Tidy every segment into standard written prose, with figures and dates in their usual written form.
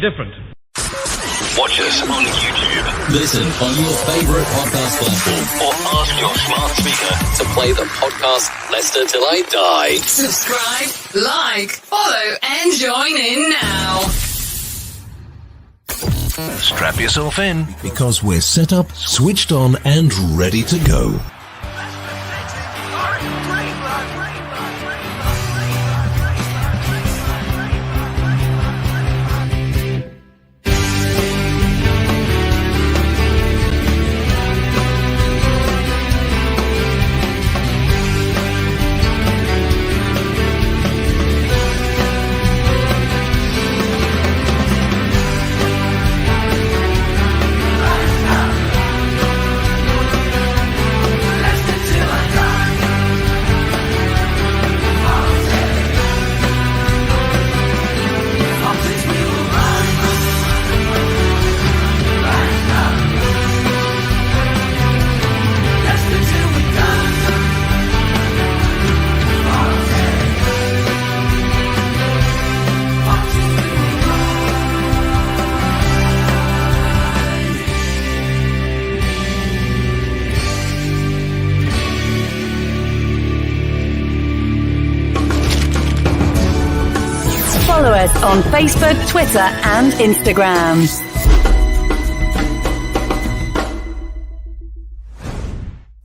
different. Watch us on YouTube. Listen on your favourite podcast platform. Or ask your smart speaker to play the podcast Leicester Till I Die. Subscribe, like, follow, and join in now. Strap yourself in. Because we're set up, switched on, and ready to go. Follow us on Facebook, Twitter, and Instagram.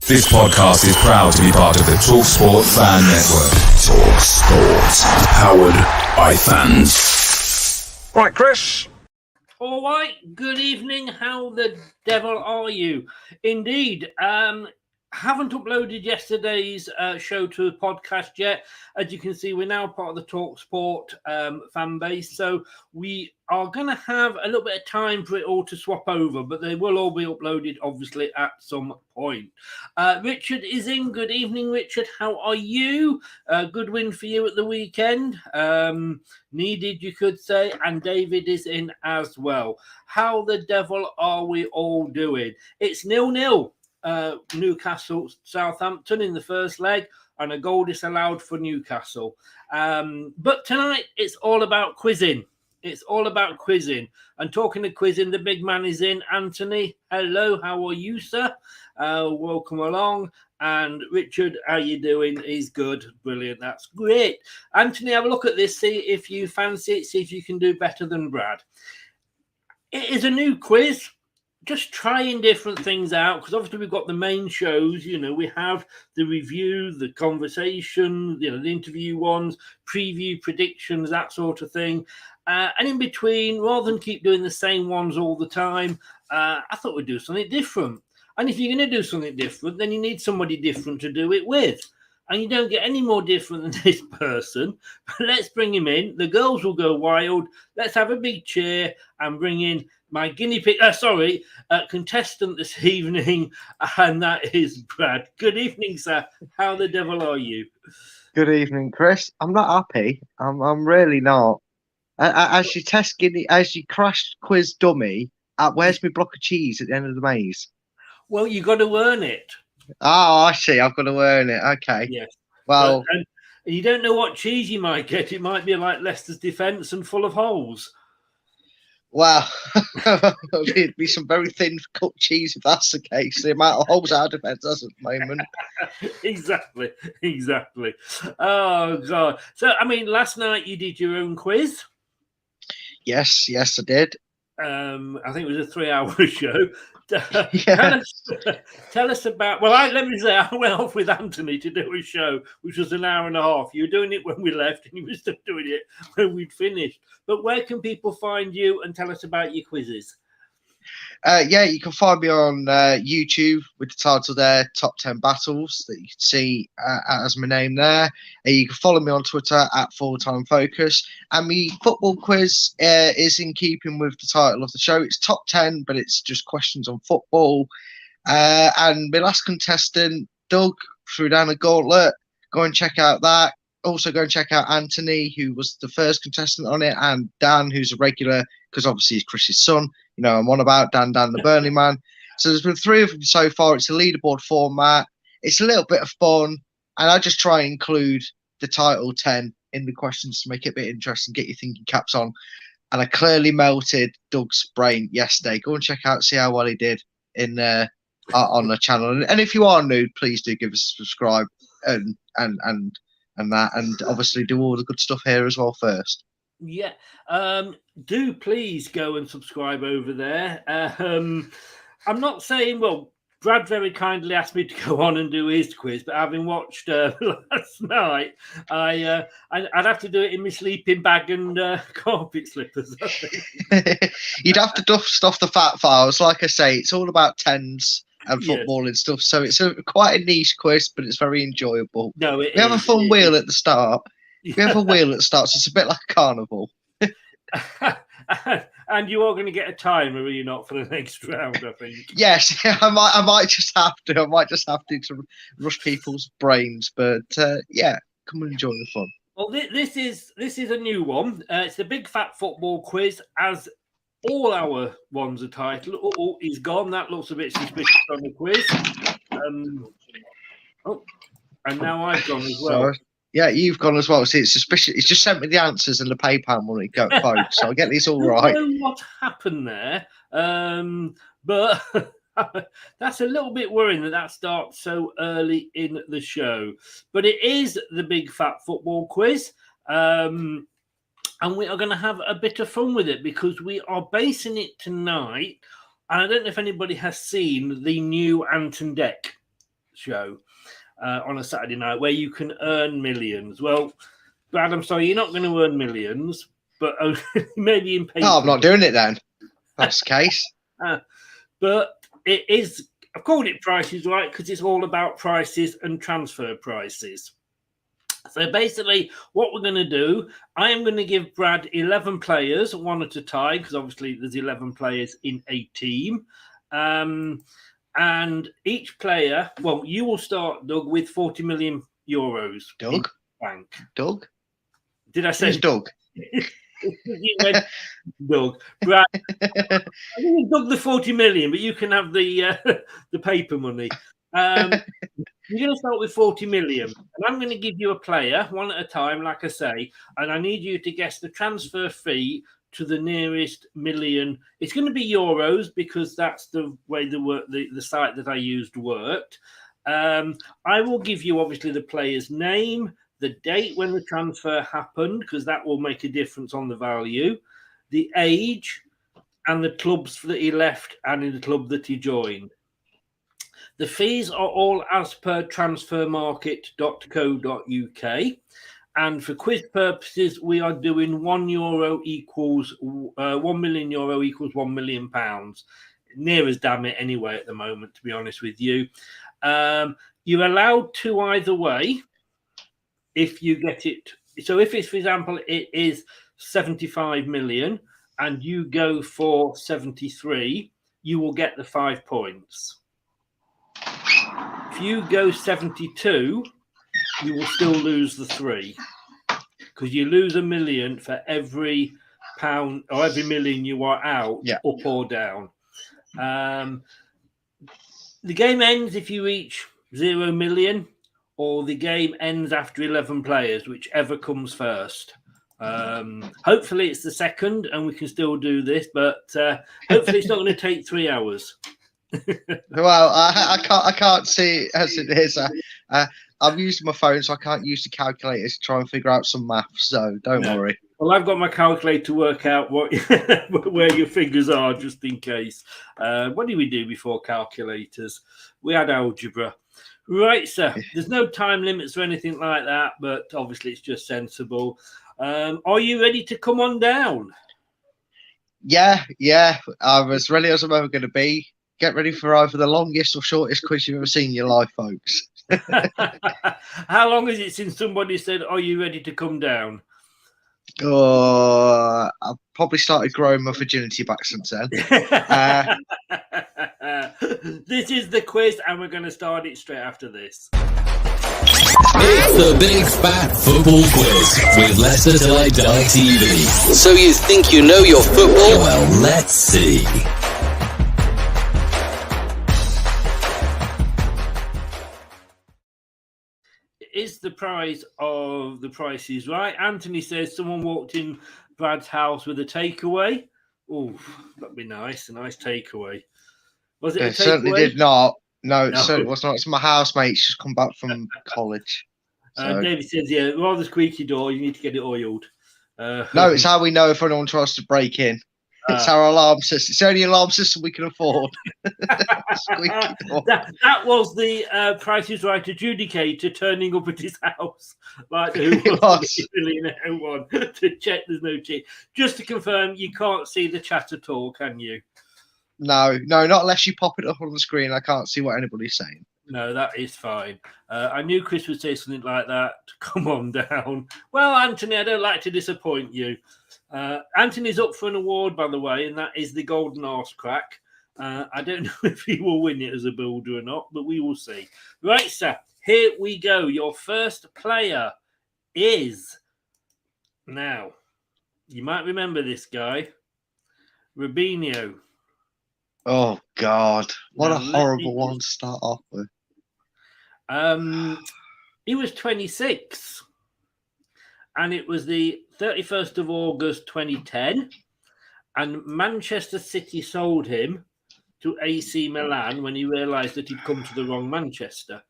This podcast is proud to be part of the TalkSport Fan Network. TalkSport. Powered by fans. Right, Chris. All right, good evening. How the devil are you? Indeed, haven't uploaded yesterday's show to the podcast yet. As you can see, we're now part of the TalkSport fan base, so we are going to have a little bit of time for it all to swap over, but they will all be uploaded, obviously, at some point. Richard is in. Good evening, Richard. How are you? Good win for you at the weekend. Needed, you could say. And David is in as well. How the devil are we all doing? It's 0-0. Newcastle, Southampton in the first leg, and a goal disallowed for Newcastle. But tonight, it's all about quizzing. It's all about quizzing. And talking of quizzing, the big man is in. Anthony, hello, how are you, sir? Welcome along. And Richard, how you doing? He's good. Brilliant. That's great. Anthony, have a look at this. See if you fancy it. See if you can do better than Brad. It is a new quiz. Just trying different things out, because obviously we've got the main shows, we have the review, the conversation, the interview ones, preview, predictions, that sort of thing. And in between, rather than keep doing the same ones all the time, I thought we'd do something different. And if you're going to do something different, then you need somebody different to do it with. And you don't get any more different than this person. But let's bring him in. The girls will go wild. Let's have a big cheer and bring in my guinea pig, contestant this evening, and that is Brad. Good evening, sir. How the devil are you? Good evening, Chris. I'm not happy. I'm really not. As you crash quiz dummy, where's my block of cheese at the end of the maze? Well, you got to earn it. Oh, I see. I've got to earn it. Okay. Yes. Well, and you don't know what cheese you might get. It might be like Leicester's defence and full of holes. Well, it'd be some very thin cut cheese if that's the case. The amount of holes our defence has at the moment. Exactly. Oh, God. So, last night you did your own quiz. Yes, I did. I think it was a 3-hour show. Tell us about. Well, let me say, I went off with Anthony to do a show, which was an hour and a half. You were doing it when we left, and you were still doing it when we'd finished. But where can people find you and tell us about your quizzes? You can find me on YouTube with the title there, Top 10 Battles, that you can see as my name there. You can follow me on Twitter at Fulltime Focus. And my football quiz is in keeping with the title of the show. It's Top 10, but it's just questions on football. And my last contestant, Doug, threw down a gauntlet. Go and check out that. Also go and check out Anthony, who was the first contestant on it, and Dan, who's a regular, because obviously he's Chris's son. I'm on about Dan the Burnley man. So there's been 3 of them so far. It's a leaderboard format. It's a little bit of fun. And I just try and include the title 10 in the questions to make it a bit interesting, get your thinking caps on. and I clearly melted Doug's brain yesterday. Go and check out, see how well he did in on the channel. And if you are new, please do give us a subscribe and that, and obviously do all the good stuff here as well first. Yeah, do please go and subscribe over there. I'm not saying, well, Brad very kindly asked me to go on and do his quiz, but having watched last night, I'd have to do it in my sleeping bag and carpet slippers, I think. You'd have to dust off the fat files. Like I say, it's all about tens and football and stuff, so it's quite a niche quiz, but it's very enjoyable. No, we have a fun wheel at the start. We have a wheel at the start, so it's a bit like a carnival. And you are going to get a timer, are you not, for the next round, I think? Yes, I might just have to. I might just have to rush people's brains, but yeah, come and enjoy the fun. Well, this is a new one. It's the Big Fat Football Quiz, as all our ones are titled. Oh, he's gone. That looks a bit suspicious on the quiz. And now I've gone as well. So, yeah, you've gone as well. See, it's suspicious. It's just sent me the answers and the PayPal money, folks. So I'll get these all right. I don't know what happened there, but that's a little bit worrying that starts so early in the show. But it is the Big Fat Football Quiz, and we are going to have a bit of fun with it because we are basing it tonight. And I don't know if anybody has seen the new Anton Deck show on a Saturday night where you can earn millions. Well, Brad, I'm sorry, you're not going to earn millions, but maybe in paper. No, I'm not doing it then. That's the case. But it is, I've called it Prices Right because it's all about prices and transfer prices. So basically what we're going to do, I am going to give Brad 11 players, one at a time, because obviously there's 11 players in a team. And each player, well, you will start, Doug, with 40 million euros. Doug? Bank. Doug? Did I say Who's Doug? You went, Doug. Brad, I think Doug the 40 million, but you can have the paper money. You're going to start with 40 million. And I'm going to give you a player, one at a time, like I say, and I need you to guess the transfer fee to the nearest million. It's going to be euros because that's the way the site that I used worked. I will give you obviously the player's name, the date when the transfer happened, because that will make a difference on the value, the age, and the clubs that he left and in the club that he joined. The fees are all as per transfermarket.co.uk. And for quiz purposes, we are doing €1 equals 1 million euro equals £1 million. Near as damn it anyway at the moment, to be honest with you. You're allowed to either way if you get it. So if it's, for example, it is 75 million and you go for 73, you will get the 5 points. If you go 72, you will still lose the 3 because you lose $1 million for every pound or every million you are out, up or down. The game ends if you reach 0 million, or the game ends after 11 players, whichever comes first. Hopefully it's the second and we can still do this, but hopefully it's not going to take 3 hours. Well, I can't see it as it is. I'm using my phone, so I can't use the calculator to try and figure out some maths. So don't worry. Well, I've got my calculator to work out what where your figures are, just in case. What did we do before calculators? We had algebra. Right, sir. There's no time limits or anything like that, but obviously it's just sensible. Are you ready to come on down? Yeah. I'm as ready as I'm ever going to be. Get ready for either the longest or shortest quiz you've ever seen in your life, folks. How long is it since somebody said, "Are you ready to come down"? Oh, I've probably started growing my virginity back since then. This is the quiz, and we're going to start it straight after this. It's the Big Fat Football Quiz with Leicester Till I Die TV. So you think you know your football? Well, let's see. Is the prize of the Price is Right. Anthony says someone walked in Brad's house with a takeaway. Oh, that'd be nice. A nice takeaway. Was it a It certainly takeaway? did not. No, it No. certainly was not. It's my housemate's just come back from college. So. David says, yeah, rather squeaky door. You need to get it oiled. No, it's how we know if anyone tries to break in. It's our alarm system. It's the only alarm system we can afford. That was the Price is Right adjudicator turning up at his house. Like who was the millionaire one to check there's no cheat. Just to confirm, you can't see the chat at all, can you? No, not unless you pop it up on the screen. I can't see what anybody's saying. No, that is fine. I knew Chris would say something like that. Come on down. Well, Anthony, I don't like to disappoint you. Anthony's up for an award, by the way, and that is the Golden Arse Crack. I don't know if he will win it as a builder or not, but we will see. Right, sir, here we go. Your first player is... Now, you might remember this guy. Robinho. Oh, God. What a horrible one to start off with. He was 26. And it was the 31st of August 2010. And Manchester City sold him to AC Milan when he realised that he'd come to the wrong Manchester.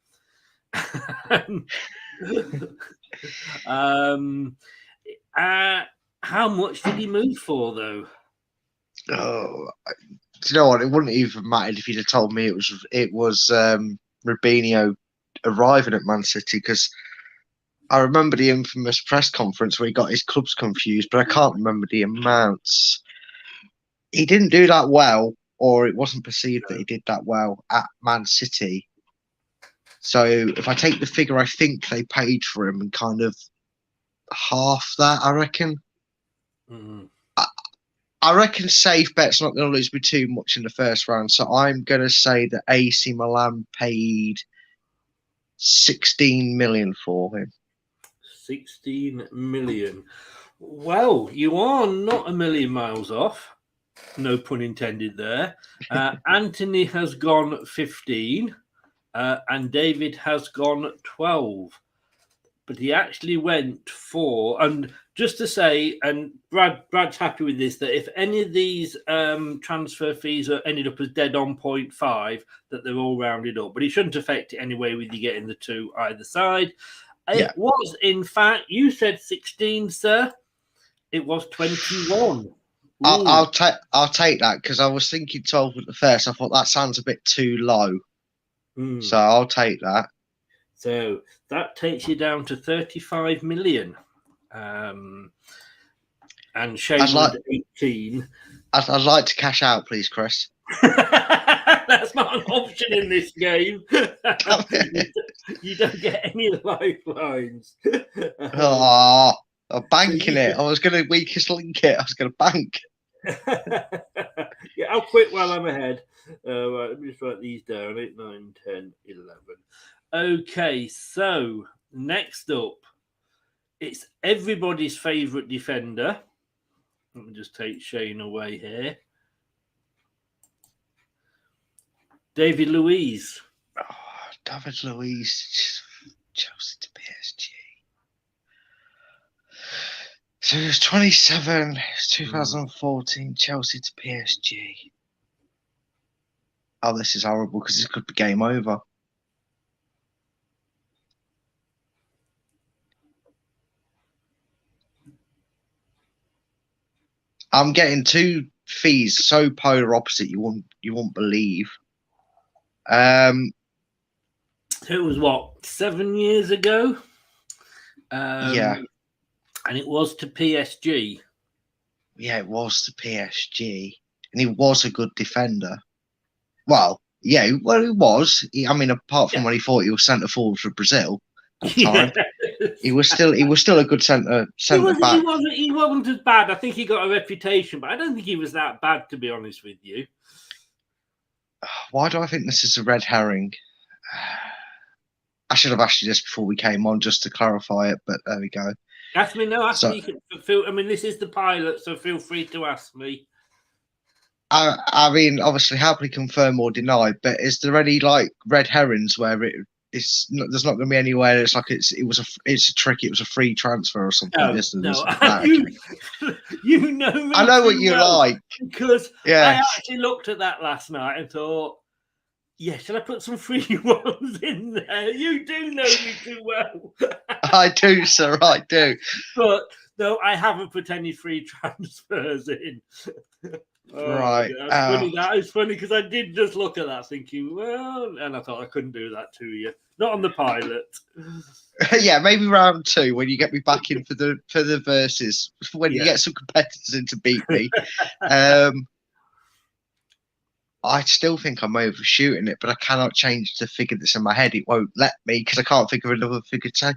How much did he move for, though? Oh, do you know what? It wouldn't even matter if you'd have told me it was Robinho arriving at Man City, because I remember the infamous press conference where he got his clubs confused, but I can't remember the amounts. He didn't do that well, or it wasn't perceived that he did that well at Man City. So if I take the figure I think they paid for him and kind of half that, I reckon. Mm-hmm. I reckon safe bet's not going to lose me too much in the first round. So I'm going to say that AC Milan paid 16 million for him. 16 million. Well, you are not a million miles off. No pun intended there. Anthony has gone 15 and David has gone 12. But he actually went for, and just to say, and Brad's happy with this, that if any of these transfer fees are ended up as dead on 0.5, that they're all rounded up. But it shouldn't affect it anyway with you getting the two either side. It was, in fact, you said 16, sir. It was 21. I'll take that, because I was thinking 12 at the first. I thought that sounds a bit too low. So I'll take that. So that takes you down to 35 million. And Shane was 18. I'd like to cash out, please, Chris. That's not an option in this game. You don't get any lifelines. I'm banking it. I was going to weakest link it. I was going to bank. Yeah, I'll quit while I'm ahead. Right, let me just write these down. 8, 9, 10, 11. Okay, so next up, it's everybody's favourite defender. Let me just take Shane away here. David Luiz. Oh, David Luiz, Chelsea to PSG. So he was 27, it's 2014, Chelsea to PSG. Oh, this is horrible, because this could be game over. I'm getting two fees so polar opposite you won't believe. So it was what, 7 years ago? Yeah. And it was to PSG. Yeah, it was to PSG. And he was a good defender. Well, yeah, he was. I mean, apart from when he thought he was centre forward for Brazil at the time. He was still a good centre back. He wasn't as bad. I think he got a reputation, but I don't think he was that bad, to be honest with you. Why do I think this is a red herring? I should have asked you this before we came on, just to clarify it, but there we go. Ask me, no, ask me. You can feel, I mean, this is the pilot, so feel free to ask me. I mean, obviously, happily confirm or deny, but is there any, like, red herrings where it there's not going to be anywhere. It's like it's a trick. It was a free transfer or something. No, you know me. I know what you like because yeah. I actually looked at that last night and thought, yeah, should I put some free ones in there? You do know me too well. I do, sir. I do. But no, I haven't put any free transfers in. Right. That is funny because I did just look at that thinking, well, and I thought I couldn't do that to you. Not on the pilot. Yeah, maybe round 2 when you get me back in for the verses, when you get some competitors in to beat me. I still think I'm overshooting it, but I cannot change the figure that's in my head. It won't let me because I can't think of another figure to say.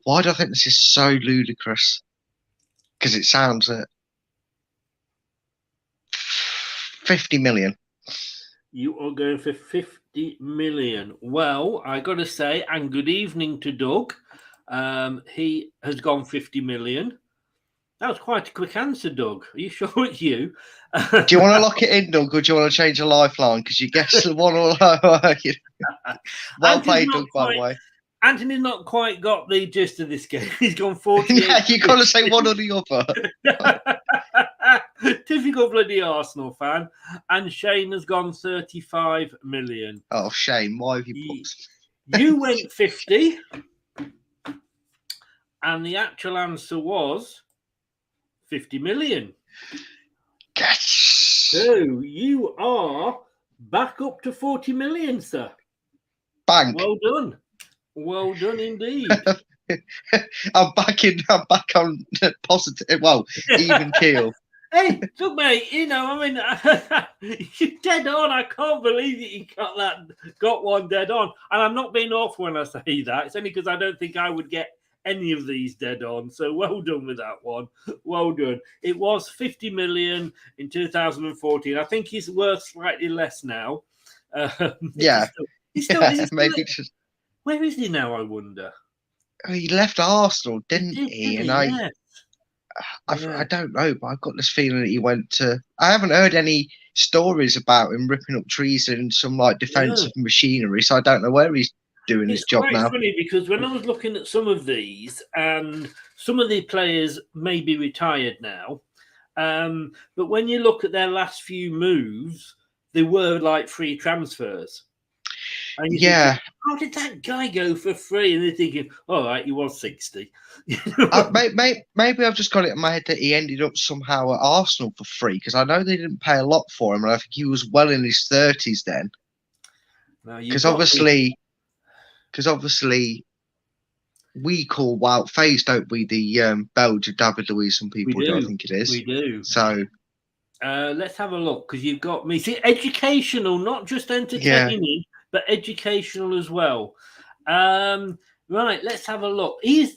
Why do I think this is so ludicrous? Because it sounds at 50 million. You are going for 50 million. Well, I got to say, and good evening to Doug. He has gone 50 million. That was quite a quick answer, Doug. Are you sure it's you? Do you want to lock it in, Doug, or do you want to change a lifeline? Because you guessed the one all well played, Doug, by the way. Anthony's not quite got the gist of this game. He's gone 40. Yeah, you've got to say one or the other. Typical bloody Arsenal fan. And Shane has gone 35 million. Oh, Shane, why have you put... You went 50. And the actual answer was 50 million. Yes. So you are back up to 40 million, sir. Bank. Well done. Well done indeed. I'm back on positive. Well, even keel. Hey, look, mate. You know, I mean, you're dead on. I can't believe that you got one dead on. And I'm not being awful when I say that. It's only because I don't think I would get any of these dead on. So well done with that one. Well done. It was 50 million in 2014. I think he's worth slightly less now. Yeah. He's still maybe just... Where is he now, I wonder? He left Arsenal, didn't he? And yes. I don't know, but I've got this feeling that he went to... I haven't heard any stories about him ripping up trees and some like defensive machinery, so I don't know where he's doing his job now. It's funny because when I was looking at some of these, and some of the players may be retired now, but when you look at their last few moves, they were like free transfers. And you think, how did that guy go for free? And they're thinking, all right, he was 60. Maybe I've just got it in my head that he ended up somehow at Arsenal for free, because I know they didn't pay a lot for him, and I think he was well in his 30s then. Because obviously, we call wild face, don't we? The Belgian David Luiz, some people do, I think it is. We do. So let's have a look, because you've got me. See, educational, not just entertaining, but educational as well. Right, let's have a look. He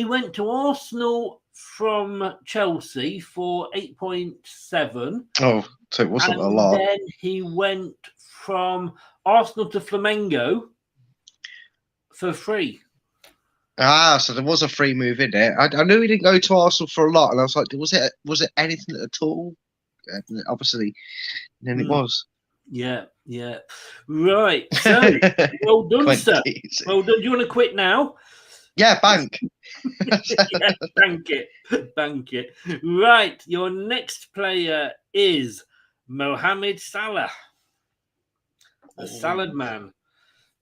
went to Arsenal from Chelsea for 8.7. Oh, so it wasn't a lot. Then he went from Arsenal to Flamengo for free. So there was a free move in it. I knew he didn't go to Arsenal for a lot, and I was like, was it anything at all? Obviously, then it was. Yeah. Right. So, well done, sir. Well done. Do you want to quit now? Yeah, bank. Bank it. Right. Your next player is Mohamed Salah, the Salad Man.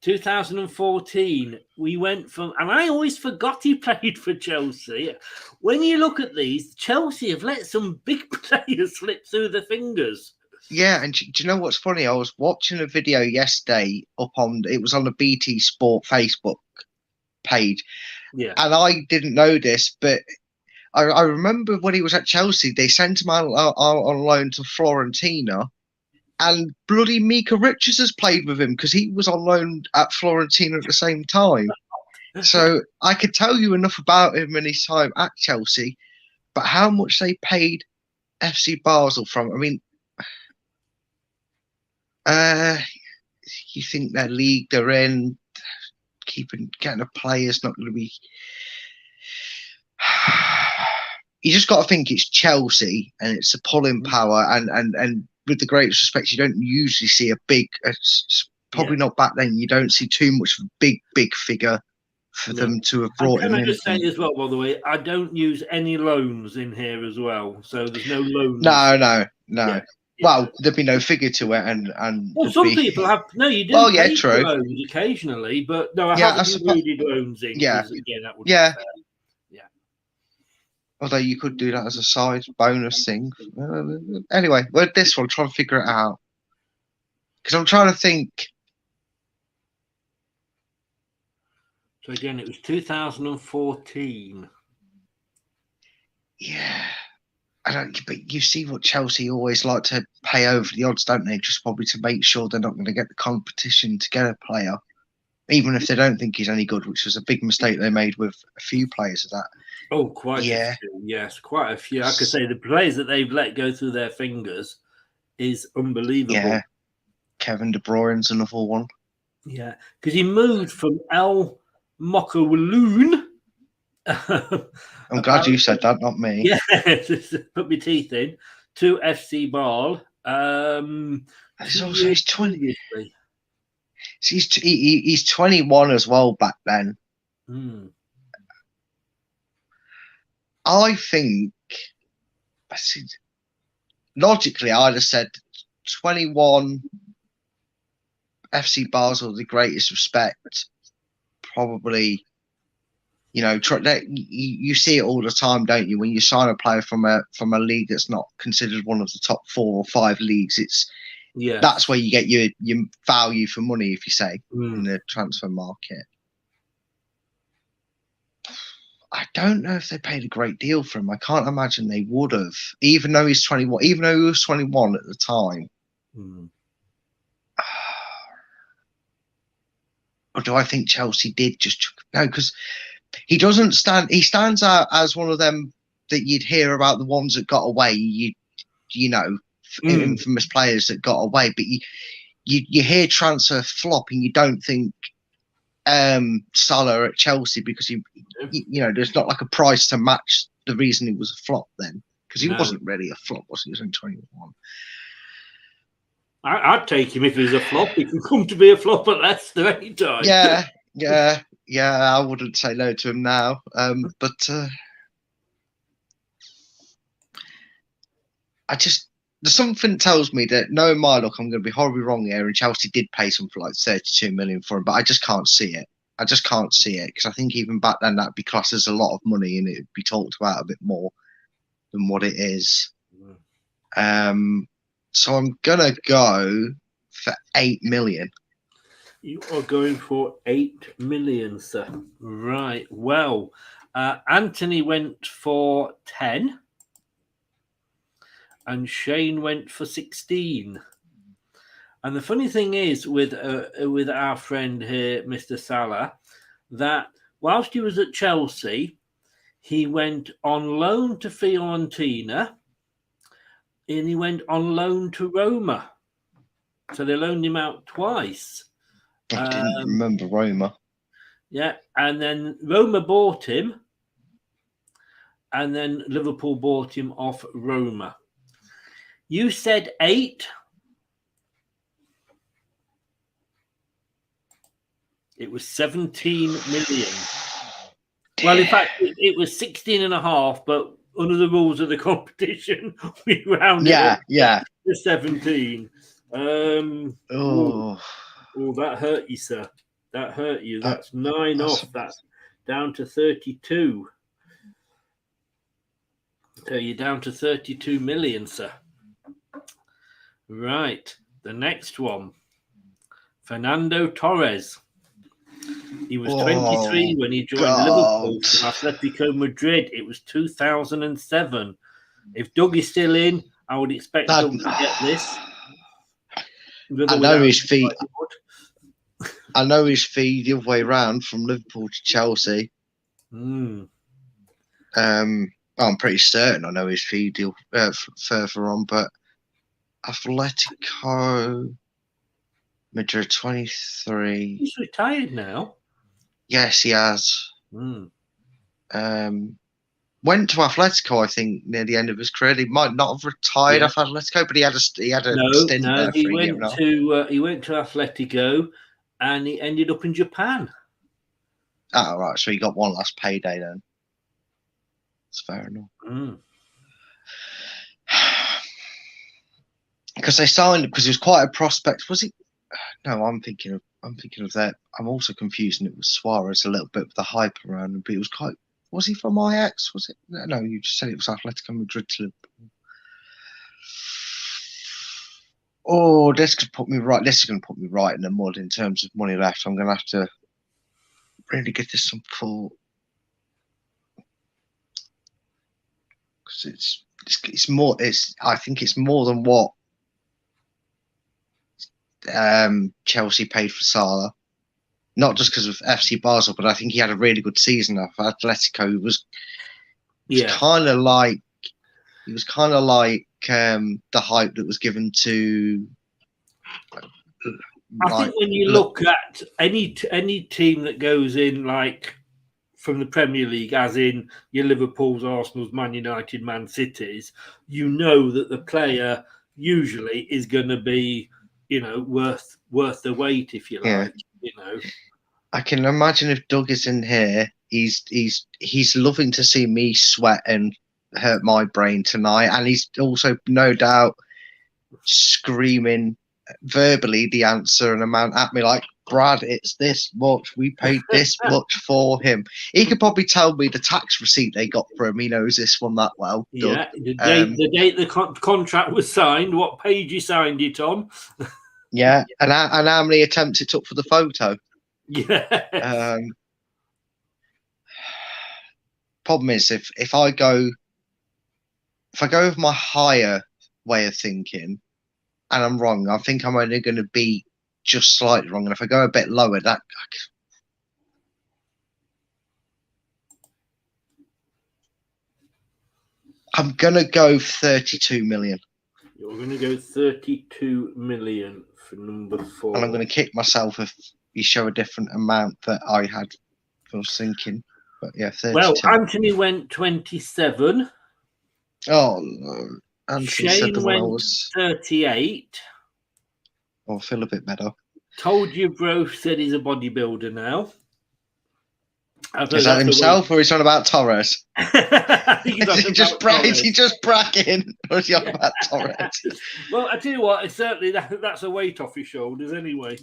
2014, we went from, and I always forgot he played for Chelsea. When you look at these, Chelsea have let some big players slip through the fingers. Yeah, and do you know what's funny? I was watching a video yesterday it was on the BT Sport Facebook page. Yeah. And I didn't know this, but I remember when he was at Chelsea, they sent him on loan to Fiorentina, and bloody Mika Richards has played with him because he was on loan at Fiorentina at the same time. So I could tell you enough about him and his time at Chelsea, but how much they paid FC Basel from, I mean, you think their league they're in, getting a player's not going to be. You just got to think it's Chelsea and it's a pulling power, and with the greatest respect, you don't usually see a big probably not back then. You don't see too much of a big figure for them to have brought and him can I in. just say as well, by the way, I don't use any loans in here as well. So there's no loans. No. Yeah. Well, there'd be no figure to it, and Well, some people have. No, you do. Well, yeah, pay for true. loans occasionally, but no, I Yeah, haven't included loans in. Yeah. 'Cause, again, that would Yeah. be fair. Although you could do that as a side bonus thing. Anyway, with this one, try and figure it out. Because I'm trying to think. So again, it was 2014. Yeah. But you see what Chelsea always like to pay over the odds, don't they? Just probably to make sure they're not going to get the competition to get a player. Even if they don't think he's any good, which was a big mistake they made with a few players of that. Oh, quite Yeah. a few. Yes, quite a few. I could say the players that they've let go through their fingers is unbelievable. Yeah. Kevin De Bruyne's another one. Yeah, because he moved from El Mokkawaloon. I'm glad you said that, not me. Yeah, put my teeth in to FC Ball. He's 20. He's 21 as well back then. I think, logically, I'd have said 21 FC Basel, the greatest respect. Probably, you see it all the time, don't you? When you sign a player from a league that's not considered one of the top 4 or 5 leagues, that's where you get your value for money, if you say, in the transfer market. I don't know if they paid a great deal for him. I can't imagine they would have, even though he's 21. Even though he was 21 at the time. Or do I think Chelsea did no? Because he doesn't stand. He stands out as one of them that you'd hear about, the ones that got away. Infamous players that got away. But you hear transfer flop, and you don't think Salah at Chelsea, because there's not like a price to match the reason he was a flop then, because he wasn't really a flop, was he? He was only 21. I'd take him if he was a flop. He can come to be a flop at Leicester anytime. Yeah. I wouldn't say no to him now. But there's something tells me that, knowing my luck, I'm going to be horribly wrong here, and Chelsea did pay something like 32 million for him, but I just can't see it. Because I think even back then that'd be classed as a lot of money, and it'd be talked about a bit more than what it is. So I'm going to go for 8 million. You are going for 8 million, sir. Right. Well, Anthony went for 10. And Shane went for 16. And the funny thing is with our friend here, Mr. Salah, that whilst he was at Chelsea, he went on loan to Fiorentina, and he went on loan to Roma. So they loaned him out twice. I didn't remember Roma. Yeah, and then Roma bought him, and then Liverpool bought him off Roma. You said 8. It was 17 million. Well, in fact, it was 16 and a half, but under the rules of the competition, we rounded up to 17. Oh, that hurt you, sir. That hurt you. That's 9 off. That's down to 32. So you're down to 32 million, sir. Right, the next one, Fernando Torres. He was 23 when he joined Liverpool from Atletico Madrid. It was 2007. If Doug is still in, I would expect Doug to get this. I know his fee. I know his fee the other way around from Liverpool to Chelsea. Mm. I'm pretty certain I know his fee deal further on, but Atletico Madrid 23. He's retired now. Yes, he has. Mm. went to Atletico, I think, near the end of his career. He might not have retired off Atletico, but he had a stint there for he a year went and a half. he went to Atletico, and he ended up in Japan. Oh, right. So he got one last payday then. That's fair enough. Because they signed, because he was quite a prospect. Was he? No, I'm thinking of that. I'm also confusing it with Suarez a little bit with the hype around him. But it was quite. Was he from Ajax? Was it? No, you just said it was Atletico Madrid to Liverpool. Oh, this could put me right. This is going to put me right in the mud in terms of money left. I'm going to have to really give this some thought, because it's more. I think it's more than what Chelsea paid for Salah. Not just because of FC Basel, but I think he had a really good season at Atletico. He was kind of like the hype that was given to. I think when you look at any team that goes in, like from the Premier League, as in your Liverpools, Arsenals, Man United, Man Cities, you know that the player usually is going to be, worth the wait, if you like. I can imagine if Doug is in here, he's loving to see me sweat and hurt my brain tonight, and he's also no doubt screaming verbally the answer and amount at me like, Brad, it's this much. We paid this much for him. He could probably tell me the tax receipt they got for him. He knows this one that well. Yeah, the date the contract was signed, what page you signed it on. Yeah, and how many attempts it took for the photo. Yeah. Problem is, if I go with my higher way of thinking, and I'm wrong, I think I'm only going to be just slightly wrong. And if I go a bit lower, I'm going to go 32 million. You're going to go 32 million for number 4. And I'm going to kick myself if you show a different amount that I was thinking. But yeah, 32. Well, Anthony went 27. Oh, no. Anthony Shane said went 38. Oh, I feel a bit better. Told you, bro, said he's a bodybuilder now. Is that himself, or is he on about Torres? Is he just bragging, or is he on about Torres? Well, I tell you what, it's certainly that's a weight off his shoulders anyway.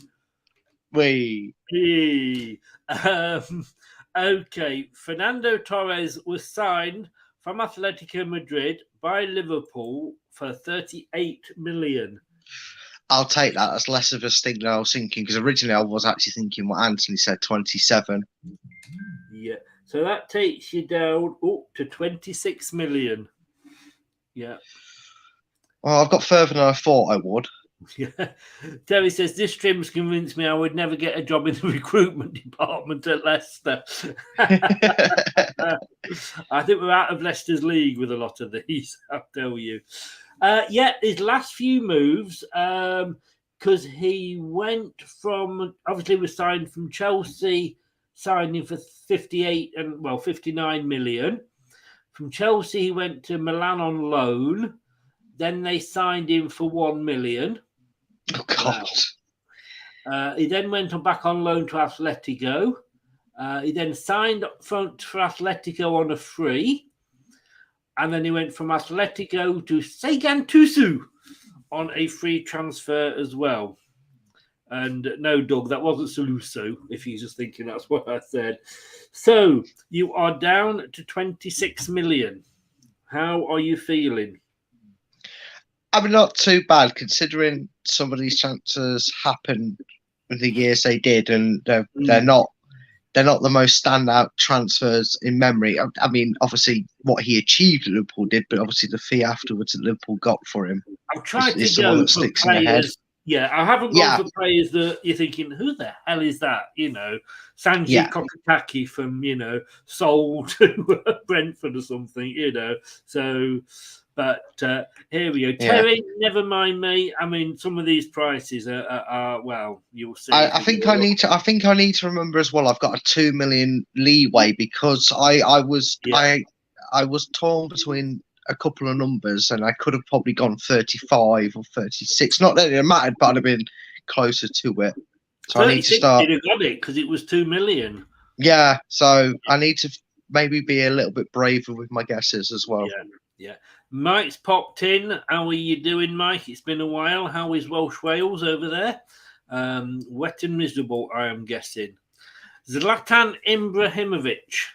Okay, Fernando Torres was signed from Atletico Madrid by Liverpool for 38 million. I'll take that. That's less of a sting than I was thinking, because originally I was actually thinking what Anthony said, 27. Yeah, so that takes you down to 26 million. Yeah. Well, I've got further than I thought I would. Yeah. Terry says, this trim's convinced me I would never get a job in the recruitment department at Leicester. I think we're out of Leicester's league with a lot of these, I'll tell you. His last few moves, because he went from, obviously was signed from Chelsea, signing for 59 million. From Chelsea, he went to Milan on loan. Then they signed him for 1 million. Oh, God. He then went back on loan to Atletico. He then signed for Atletico on a free. And then he went from Atletico to Sagan Tusu on a free transfer as well. And no, Doug, that wasn't Soluso, if you're just thinking that's what I said. So you are down to 26 million. How are you feeling? I mean, not too bad, considering some of these transfers happened in the years they did, and they're not the most standout transfers in memory. I mean, obviously, what he achieved at Liverpool did, but obviously the fee afterwards that Liverpool got for him. I've tried to go for players. Yeah, I haven't gone for players that you're thinking, who the hell is that? Sanji Kokitaki from, Seoul to Brentford or something, So, but here we go. Terry, never mind me. I mean, some of these prices are well, you'll see. I think I need to remember as well. I've got a 2 million leeway because I I was torn between a couple of numbers, and I could have probably gone 35 or 36. Not that it mattered, but I'd have been closer to it. So I need to 36 start. you'd have got it because it was 2 million. Yeah, so I need to maybe be a little bit braver with my guesses as well. Yeah. Mike's popped in. How are you doing, Mike? It's been a while. How is Welsh Wales over there? Wet and miserable, I am guessing. Zlatan Ibrahimovic.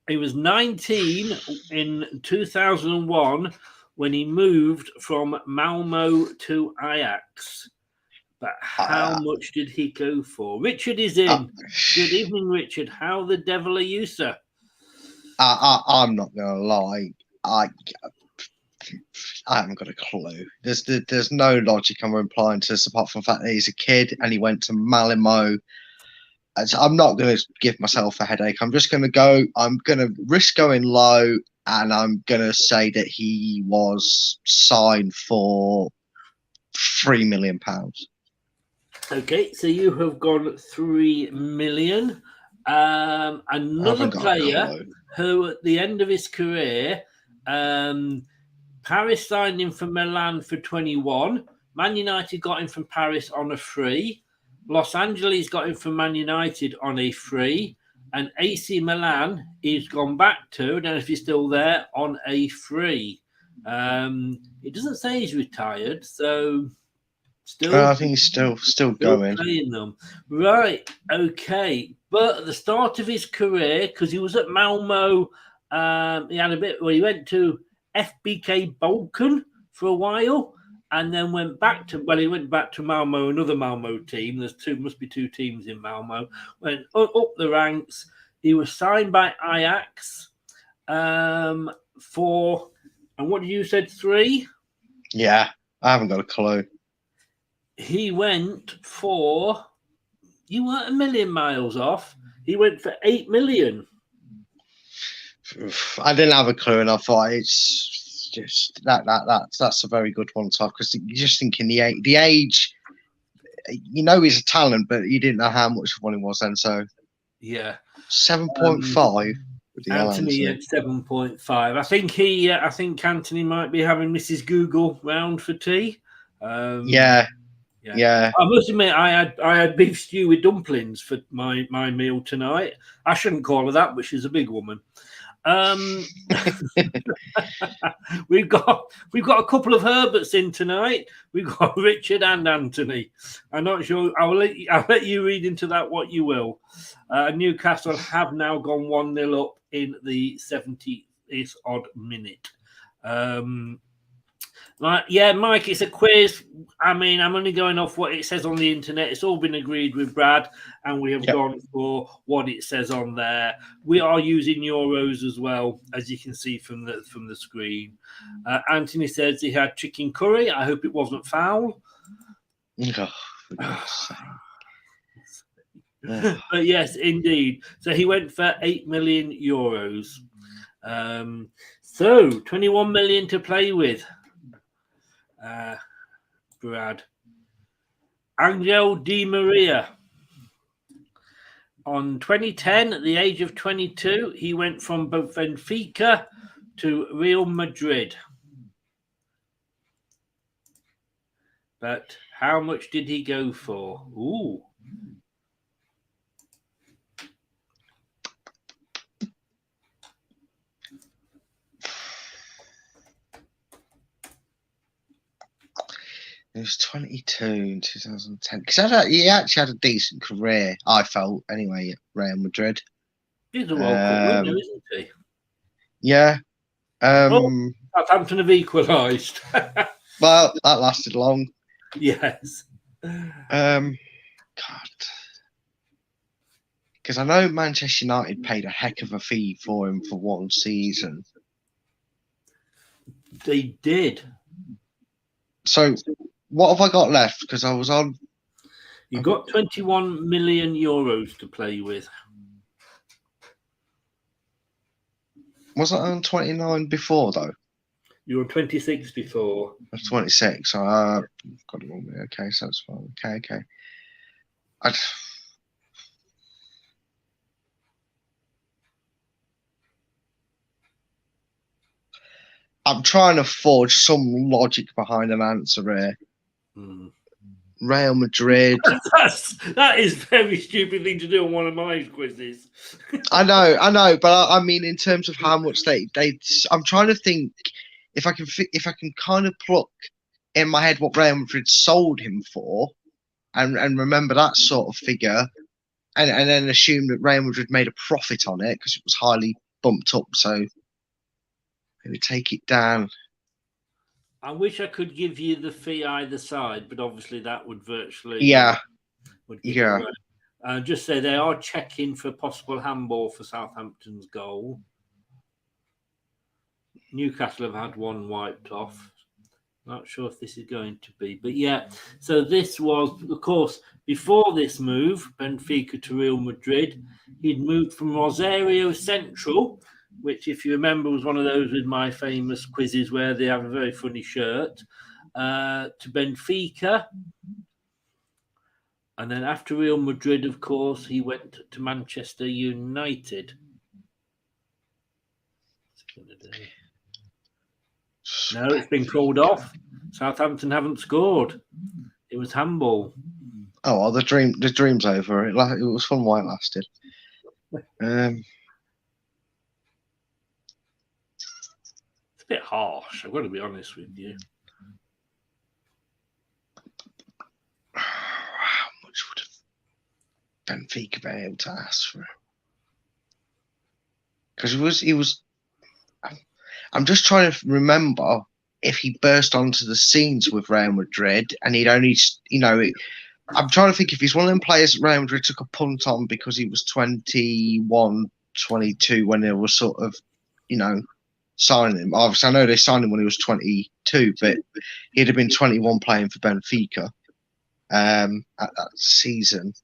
He was 19 in 2001 when he moved from Malmo to Ajax. But how much did he go for? Richard is in. Good evening, Richard. How the devil are you, sir? I'm not gonna lie. I haven't got a clue. There's no logic I'm implying to this apart from the fact that he's a kid and he went to Malmo. I'm not going to give myself a headache. I'm just going to go. I'm going to risk going low, and I'm going to say that he was signed for £3 million. Okay, so you have gone 3 million. Another player who, at the end of his career, Paris signed him from Milan for 21. Man United got him from Paris on a free. Los Angeles got him from Man United on a free. And AC Milan he's gone back to, I don't know if he's still there, on a free. It doesn't say he's retired, so still. I think he's still going. Playing them. Right, okay. But at the start of his career, because he was at Malmo, he had a bit where he went to FBK Balkan for a while. And then went back to Malmo, another Malmo team. Must be two teams in Malmo. Went up the ranks. He was signed by Ajax for, and what did you said, 3? Yeah, I haven't got a clue. He went for, you weren't a million miles off. He went for 8 million. I didn't have a clue, and I thought it's just that's a very good one to have, because you're just thinking the age, he's a talent, but you didn't know how much of one he was then. So 7.5. Anthony at 7.5. I think Anthony might be having Mrs. Google round for tea. Yeah. I must admit, I had beef stew with dumplings for my meal tonight. I shouldn't call her that, but she's a big woman. We've got a couple of Herberts in tonight. We've got Richard and Anthony. I'm not sure. I'll let you read into that what you will. Newcastle have now gone 1-0 up in the 70th odd minute. Mike, it's a quiz. I mean, I'm only going off what it says on the internet. It's all been agreed with Brad, and we have gone for what it says on there. We are using euros as well, as you can see from the screen. Anthony says he had chicken curry. I hope it wasn't foul. Oh, for God's sake. But yes, indeed. So he went for 8 million euros. So 21 million to play with. Brad. Angel Di Maria. On 2010, at the age of 22, he went from both Benfica to Real Madrid. But how much did he go for? Ooh. He was 22 in 2010. Because he actually had a decent career, I felt, anyway, at Real Madrid. He's a World Cup winner, isn't he? Yeah. Southampton have equalised. Well, that lasted long. Yes. God. Because I know Manchester United paid a heck of a fee for him for one season. They did. So, what have I got left? Because I was on. You got 21 million euros to play with. Wasn't I on 29 before, though? You were 26 before. I was 26. So got it wrong there. Okay, so that's fine. Okay. I'm trying to forge some logic behind an answer here. Real Madrid. That is a very stupid thing to do on one of my quizzes. I know, but I mean, in terms of how much they, I'm trying to think if I can kind of pluck in my head what Real Madrid sold him for, and remember that sort of figure, and then assume that Real Madrid made a profit on it because it was highly bumped up. So maybe take it down. I wish I could give you the fee either side, but obviously that would virtually would give it away. Just say they are checking for possible handball for Southampton's goal. Newcastle have had one wiped off. Not sure if this is going to be, but yeah. So this was, of course, before this move, Benfica to Real Madrid. He'd moved from Rosario Central, which, if you remember, was one of those with my famous quizzes where they have a very funny shirt, to Benfica. And then after Real Madrid, of course, he went to Manchester United. No, it's been called off. Southampton haven't scored. It was handball. Oh, well, the dream's over. It was fun while it lasted. It's a bit harsh, I've got to be honest with you. How much would Benfica be able to ask for? Because he was. I'm just trying to remember if he burst onto the scenes with Real Madrid and he'd only, I'm trying to think if he's one of them players that Real Madrid took a punt on because he was 21, 22 when they were sort of, signing him. Obviously, I know they signed him when he was 22, but he'd have been 21 playing for Benfica at that season.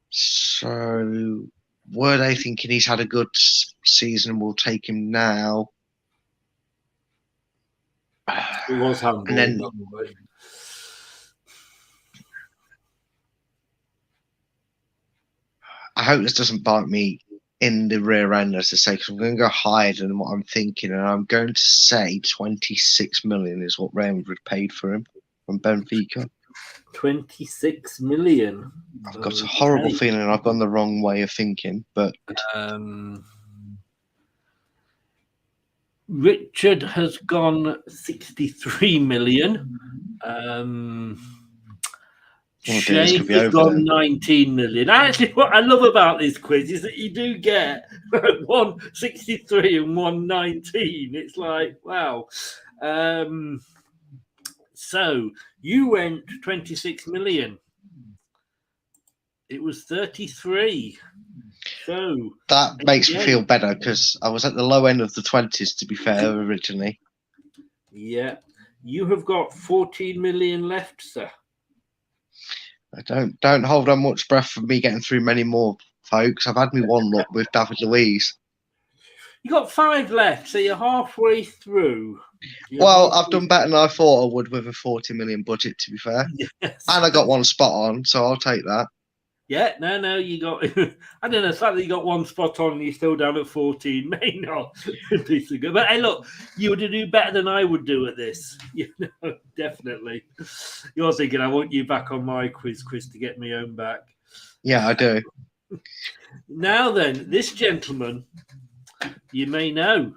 So were they thinking he's had a good season and we'll take him now? It was handball. And then, I hope this doesn't bite me in the rear end, as I say, because I'm going to go higher than what I'm thinking, and I'm going to say 26 million is what Real Madrid paid for him from Benfica. 26 million. I've got a horrible feeling I've gone the wrong way of thinking, but Richard has gone 63 million. Shane has gone 19 million. Actually, what I love about this quiz is that you do get 163 and 119. It's like, wow. So you went 26 million. It was 33. So that makes me feel better because I was at the low end of the 20s, to be fair, originally. Yeah. You have got 14 million left, sir. I don't hold on much breath for me getting through many more, folks. I've had me one look with David Luiz. You got 5 left, so you're halfway through. I've done better than I thought I would with a 40 million budget, to be fair. Yes. And I got one spot on, so I'll take that. Yeah, no, you got. I don't know. The fact that you got one spot on and you're still down at 14 may not be so good. But hey, look, you would do better than I would do at this. Definitely. You're thinking, I want you back on my quiz to get me own back. Yeah, I do. Now then, this gentleman, you may know.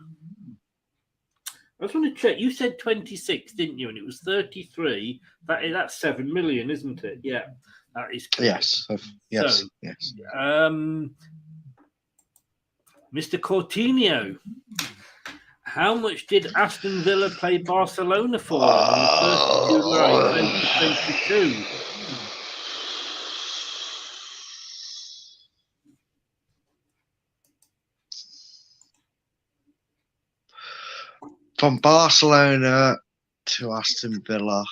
I just want to check. You said 26, didn't you? And it was 33. That's 7 million, isn't it? Yeah. That is correct. Yes. Mr. Coutinho, how much did Aston Villa play Barcelona for on the 1st of July 2022? From Barcelona to Aston Villa.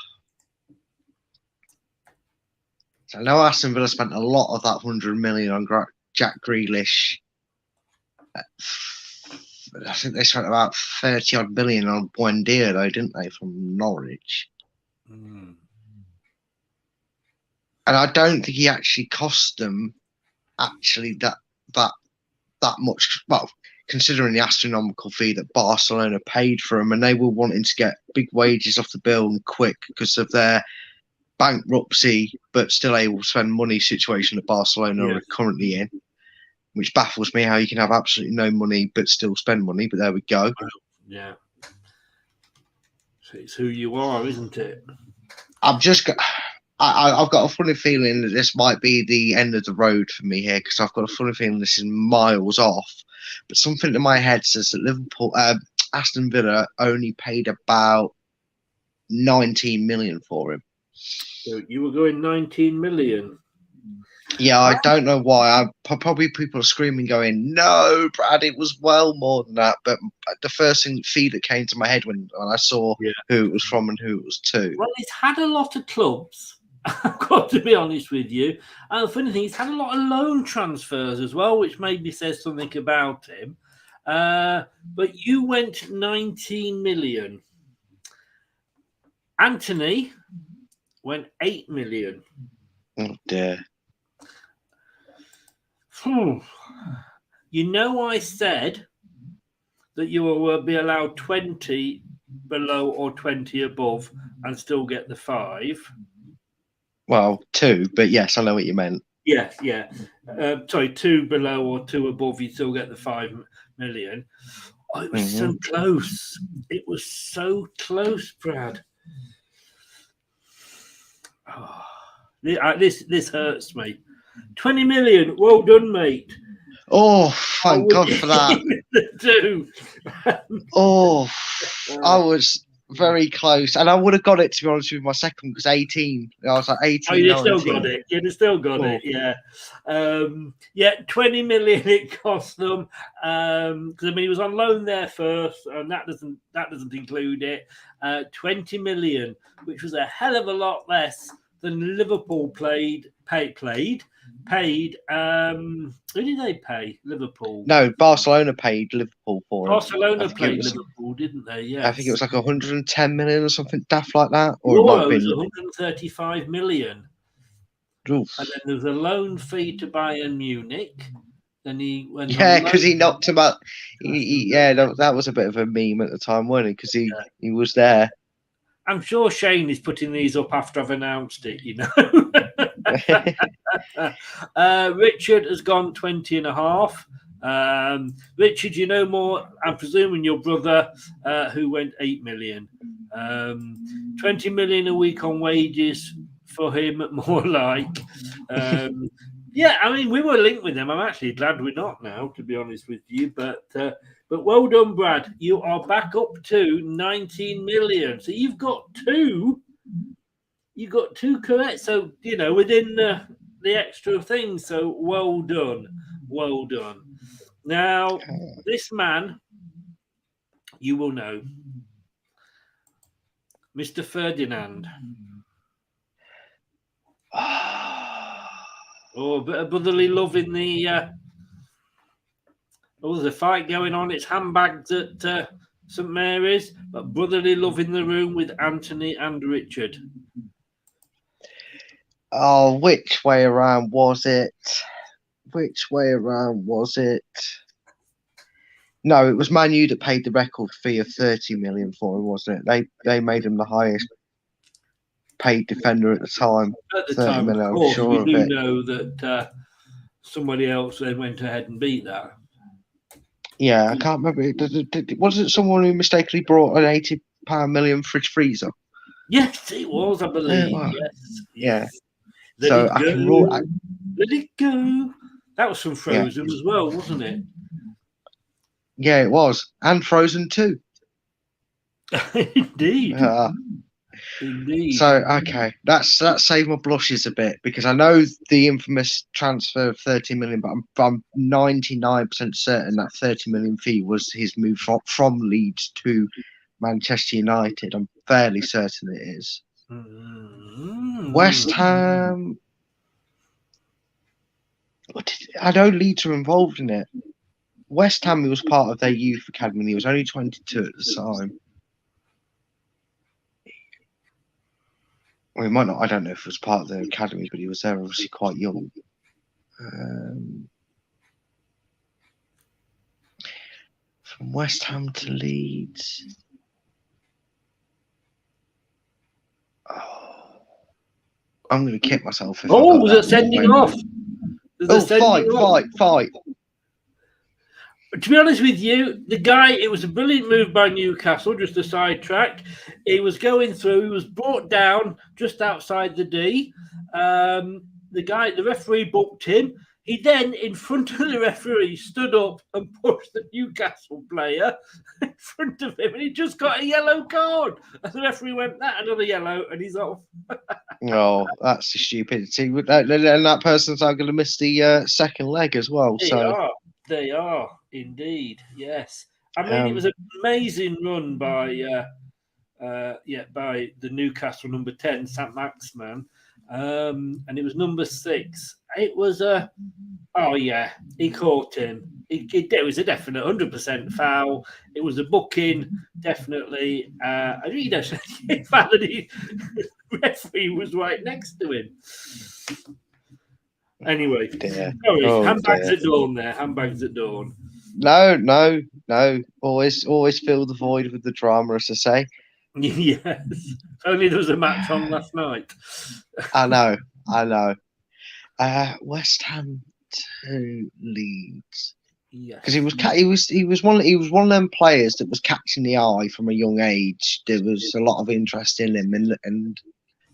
I know Aston Villa spent a lot of that 100 million on Jack Grealish. I think they spent about 30 odd million on Buendia, though, didn't they, from Norwich? And I don't think he actually cost them that much. Well, considering the astronomical fee that Barcelona paid for him, and they were wanting to get big wages off the bill and quick because of their bankruptcy, but still able to spend money situation that Barcelona are currently in, which baffles me how you can have absolutely no money but still spend money. But there we go. Yeah. So it's who you are, isn't it? I've got a funny feeling that this might be the end of the road for me here, because I've got a funny feeling this is miles off. But something in my head says that Aston Villa only paid about 19 million for him. So you were going 19 million. Yeah, I don't know why. Probably people are screaming, going, "No, Brad, it was well more than that." But the first feed that came to my head when I saw who it was from and who it was to. Well, he's had a lot of clubs. I've got to be honest with you. And the funny thing, he's had a lot of loan transfers as well, which maybe says something about him. But you went 19 million. Anthony went 8 million. Oh dear. You know, I said that you will be allowed 20 below or 20 above and still get the 5. Well, 2, but yes, I know what you meant. Yeah. Sorry, 2 below or 2 above, you still get the 5 million. Oh, it was so close. It was so close, Brad. Oh, this hurts me. 20 million. Well done, mate. Oh, thank God for that. I was very close, and I would have got it, to be honest with you, my second, because 18. I was like 18. Oh, you still got it. You'd still got it. Yeah. 20 million it cost them. Because I mean, he was on loan there first, and that doesn't include it. 20 million, which was a hell of a lot less than Liverpool paid. Who did they pay? Liverpool. No, Barcelona paid Liverpool for it. Barcelona played Liverpool, didn't they? Yeah. I think it was like 110 million or something daft like that. Or it might have was been 135 million. Oof. And then there was a loan fee to Bayern Munich. Then he went. Yeah, because he knocked him out. That was a bit of a meme at the time, wasn't it? Because he was there. I'm sure Shane is putting these up after I've announced it, you know. Richard has gone 20 and a half. Richard, you know more, I'm presuming your brother, who went 8 million. 20 million a week on wages for him, more like. Yeah, I mean, we were linked with them. I'm actually glad we're not now, to be honest with you. But well done, Brad. You are back up to 19 million. So you've got 2. You got 2 correct. So, you know, within the extra thing. So well done. Well done. Now, this man, you will know. Mr. Ferdinand. Oh, a bit of brotherly love in the... there's a fight going on. It's handbags at St Mary's, but brotherly love in the room with Anthony and Richard. Oh, which way around was it? No, it was Man U that paid the record fee of 30 million for him, wasn't it? They made him the highest paid defender at the time. At the 30 time, million, of I'm course, sure we of do it. know that somebody else then went ahead and beat that. Yeah, I can't remember. Was it someone who mistakenly brought an £80 million fridge freezer? Yes, it was, I believe. Yes. Let So it I go. can rule. Let it go. That was from Frozen as well, wasn't it? Yeah, it was, and Frozen too. Indeed. Indeed. So okay, that saved my blushes a bit, because I know the infamous transfer of 30 million, but I'm 99% certain that 30 million fee was his move from Leeds to Manchester United. I'm fairly certain it is. West Ham. I know Leeds were involved in it. West Ham, he was part of their youth academy. He was only 22 at the time. Well, he might not. I don't know if it was part of the academy, but he was there obviously quite young. From West Ham to Leeds. Oh, I'm going to kick myself if I got was that it sending wrong. off? Oh, fight. To be honest with you, the guy, it was a brilliant move by Newcastle, just a sidetrack. He was going through, he was brought down just outside the D. The referee booked him. He then, in front of the referee, stood up and pushed the Newcastle player in front of him, and he just got a yellow card. And the referee went, that another yellow, and he's off. Oh, that's the stupidity. And that person's now going to miss the second leg as well. They are indeed, yes. I mean, it was an amazing run by the Newcastle number 10, St. Maximan, and it was number 6. It was he caught him. It was a definite 100% foul. It was a booking, definitely. I mean, the fact that the referee was right next to him. Anyway, handbags at dawn there. Handbags at dawn. No. Always fill the void with the drama, as I say. Yes. Only there was a match on last night. I know. West Ham to Leeds. Yeah. Because he was one of them players that was catching the eye from a young age. There was a lot of interest in him, and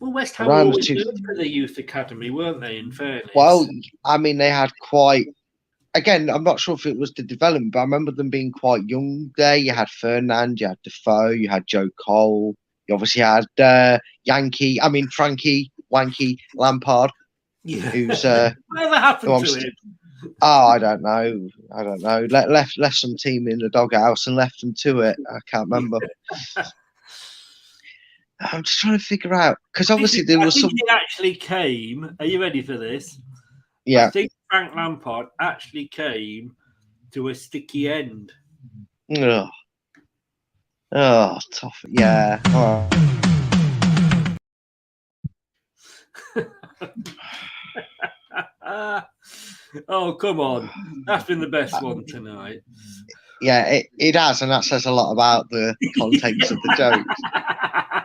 well, West Ham were always good for the youth academy, weren't they? In fairness, well, I mean, they had quite. Again, I'm not sure if it was the development, but I remember them being quite young there. You had Fernand, you had Defoe, you had Joe Cole, you obviously had Frankie Wanky Lampard. Yeah. Who's whatever happened to him? Oh, I don't know. Left some team in the doghouse and left them to it. I can't remember. I'm just trying to figure out because obviously there was some. He actually came. Are you ready for this? Yeah. I think Frank Lampard actually came to a sticky end. Oh, tough. Yeah. Oh, come on. That's been the best one tonight. Yeah, it has, and that says a lot about the context of the jokes.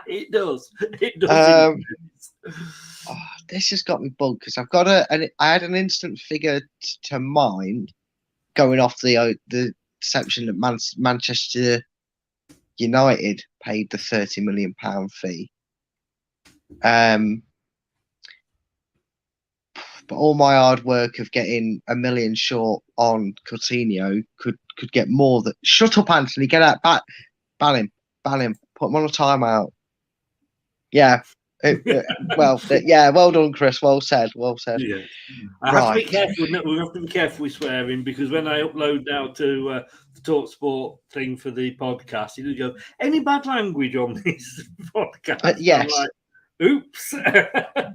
It does. This has got me bugged because I had an instant figure to mind going off the deception that Manchester United paid the £30 million fee. But all my hard work of getting $1 million short on Coutinho could get more. Shut up, Anthony. Get out. Ban him. Put him on a timeout. Yeah. Well done, Chris. Well said. Yeah. I have to be careful. We have to be careful with swearing because when I upload now to the Talk Sport thing for the podcast, it will go, any bad language on this podcast? Yes. I'm like, oops.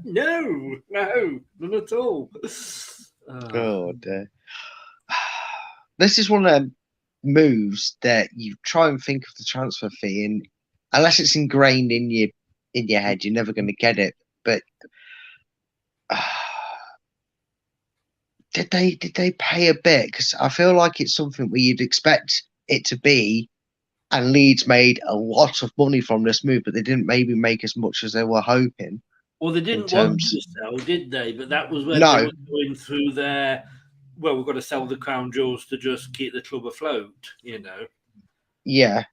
No, none at all. Oh, dear. This is one of them moves that you try and think of the transfer fee, and unless it's ingrained in your head, you're never going to get it. But did they pay a bit? Because I feel like it's something where you'd expect it to be, and Leeds made a lot of money from this move, but they didn't maybe make as much as they were hoping. Well, they didn't want to sell, did they? But that was where they were going through their. Well, we've got to sell the crown jewels to just keep the club afloat, Yeah.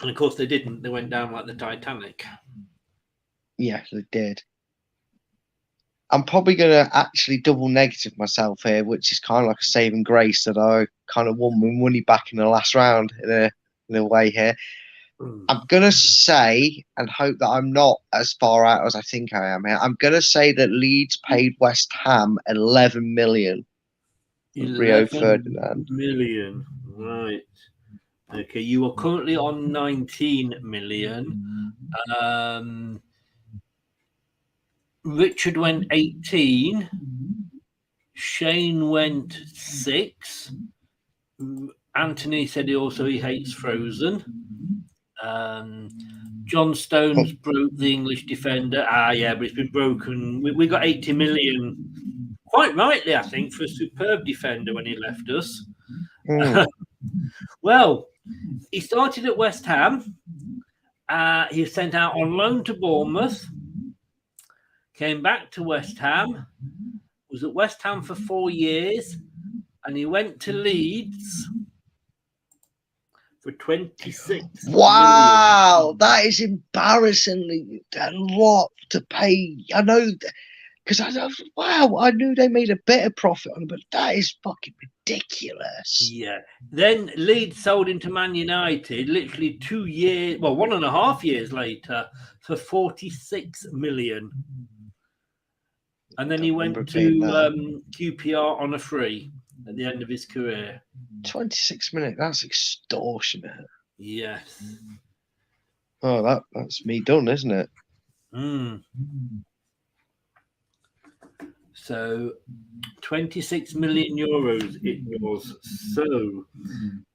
And of course they didn't. They went down like the Titanic. Yeah, they did. I'm probably going to actually double negative myself here, which is kind of like a saving grace that I kind of won my money back in the last round in a way here. I'm going to say, and hope that I'm not as far out as I think I am here, I'm going to say that Leeds paid West Ham 11 million. Rio Ferdinand. Million, right. Okay, you are currently on 19 million. Richard went 18. Shane went 6. Anthony said he hates Frozen. John Stones broke the English defender. But it's been broken. We got 80 million, quite rightly, I think, for a superb defender when he left us. Well, he started at West Ham. He was sent out on loan to Bournemouth. Came back to West Ham. Was at West Ham for 4 years. And he went to Leeds for 26 Wow, that is embarrassingly a lot to pay. I know, because I knew they made a bit of profit on it, but that is fucking ridiculous. Yeah. Then Leeds sold him to Man United literally 2 years, well, 1.5 years later for 46 million. And then he went to QPR on a free at the end of his career. 26 minutes, that's extortionate. Yes. Oh, that's me done, isn't it? So 26 million euros it was. So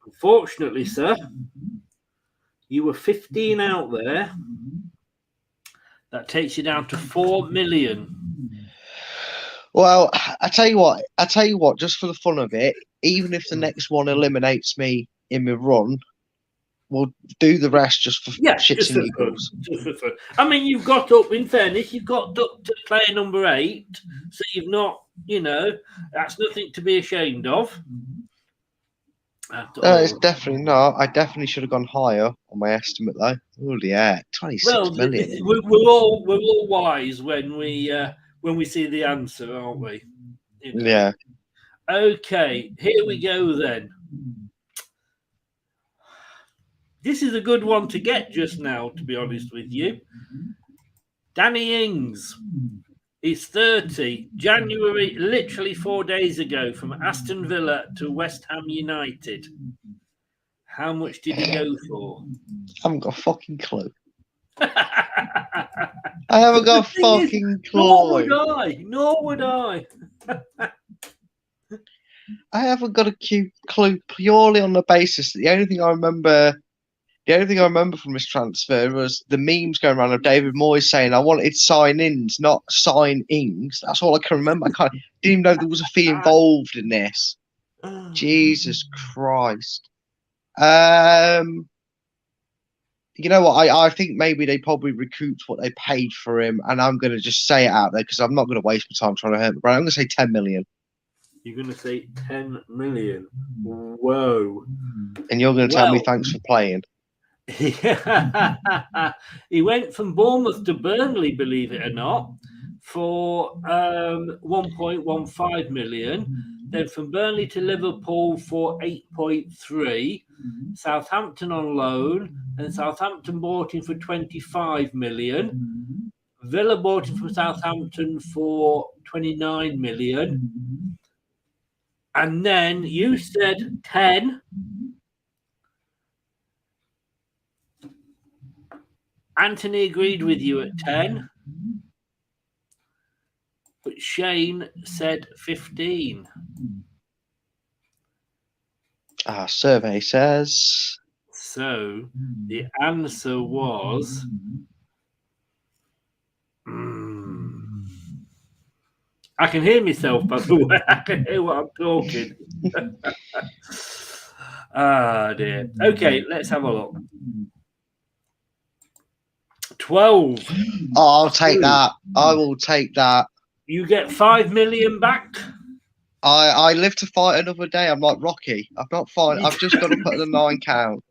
unfortunately, sir, you were 15 out there. That takes you down to 4 million. Well, I tell you what, just for the fun of it, even if the next one eliminates me in my run, we'll do the rest just for shits and giggles. I mean, you've got up, in fairness, you've got up to player number 8, so you've not, that's nothing to be ashamed of. It's definitely not. I definitely should have gone higher on my estimate, though. Oh, yeah, 26 million. We're all wise when we see the answer, aren't we? Yeah. Okay, here we go then. This is a good one to get just now, to be honest with you. Danny Ings is 30. January, literally 4 days ago, from Aston Villa to West Ham United. How much did he go for? I haven't got a fucking clue. I haven't got a fucking clue. Nor would I. I haven't got a clue purely on the basis that the only thing I remember from this transfer was the memes going around of David Moyes saying I wanted sign-ins, not sign-ings. That's all I can remember. I didn't even know there was a fee involved in this. Jesus Christ. You know what? I think maybe they probably recouped what they paid for him, and I'm going to just say it out there because I'm not going to waste my time trying to hurt my brain. I'm going to say 10 million. You're going to say 10 million? Whoa. And you're going to tell me thanks for playing. He went from Bournemouth to Burnley, believe it or not, for 1.15 million. Then from Burnley to Liverpool for 8.3. Southampton on loan, and Southampton bought him for 25 million. Villa bought him from Southampton for 29 million. And then you said 10. Anthony agreed with you at 10. But Shane said 15. Our survey says. So the answer was. I can hear myself, by the way. I can hear what I'm talking. Dear. Okay, let's have a look. 12. Oh, I'll take that. I will take that. You get 5 million back. I live to fight another day. I'm like Rocky. I've not fight. I've just got to put the 9 count.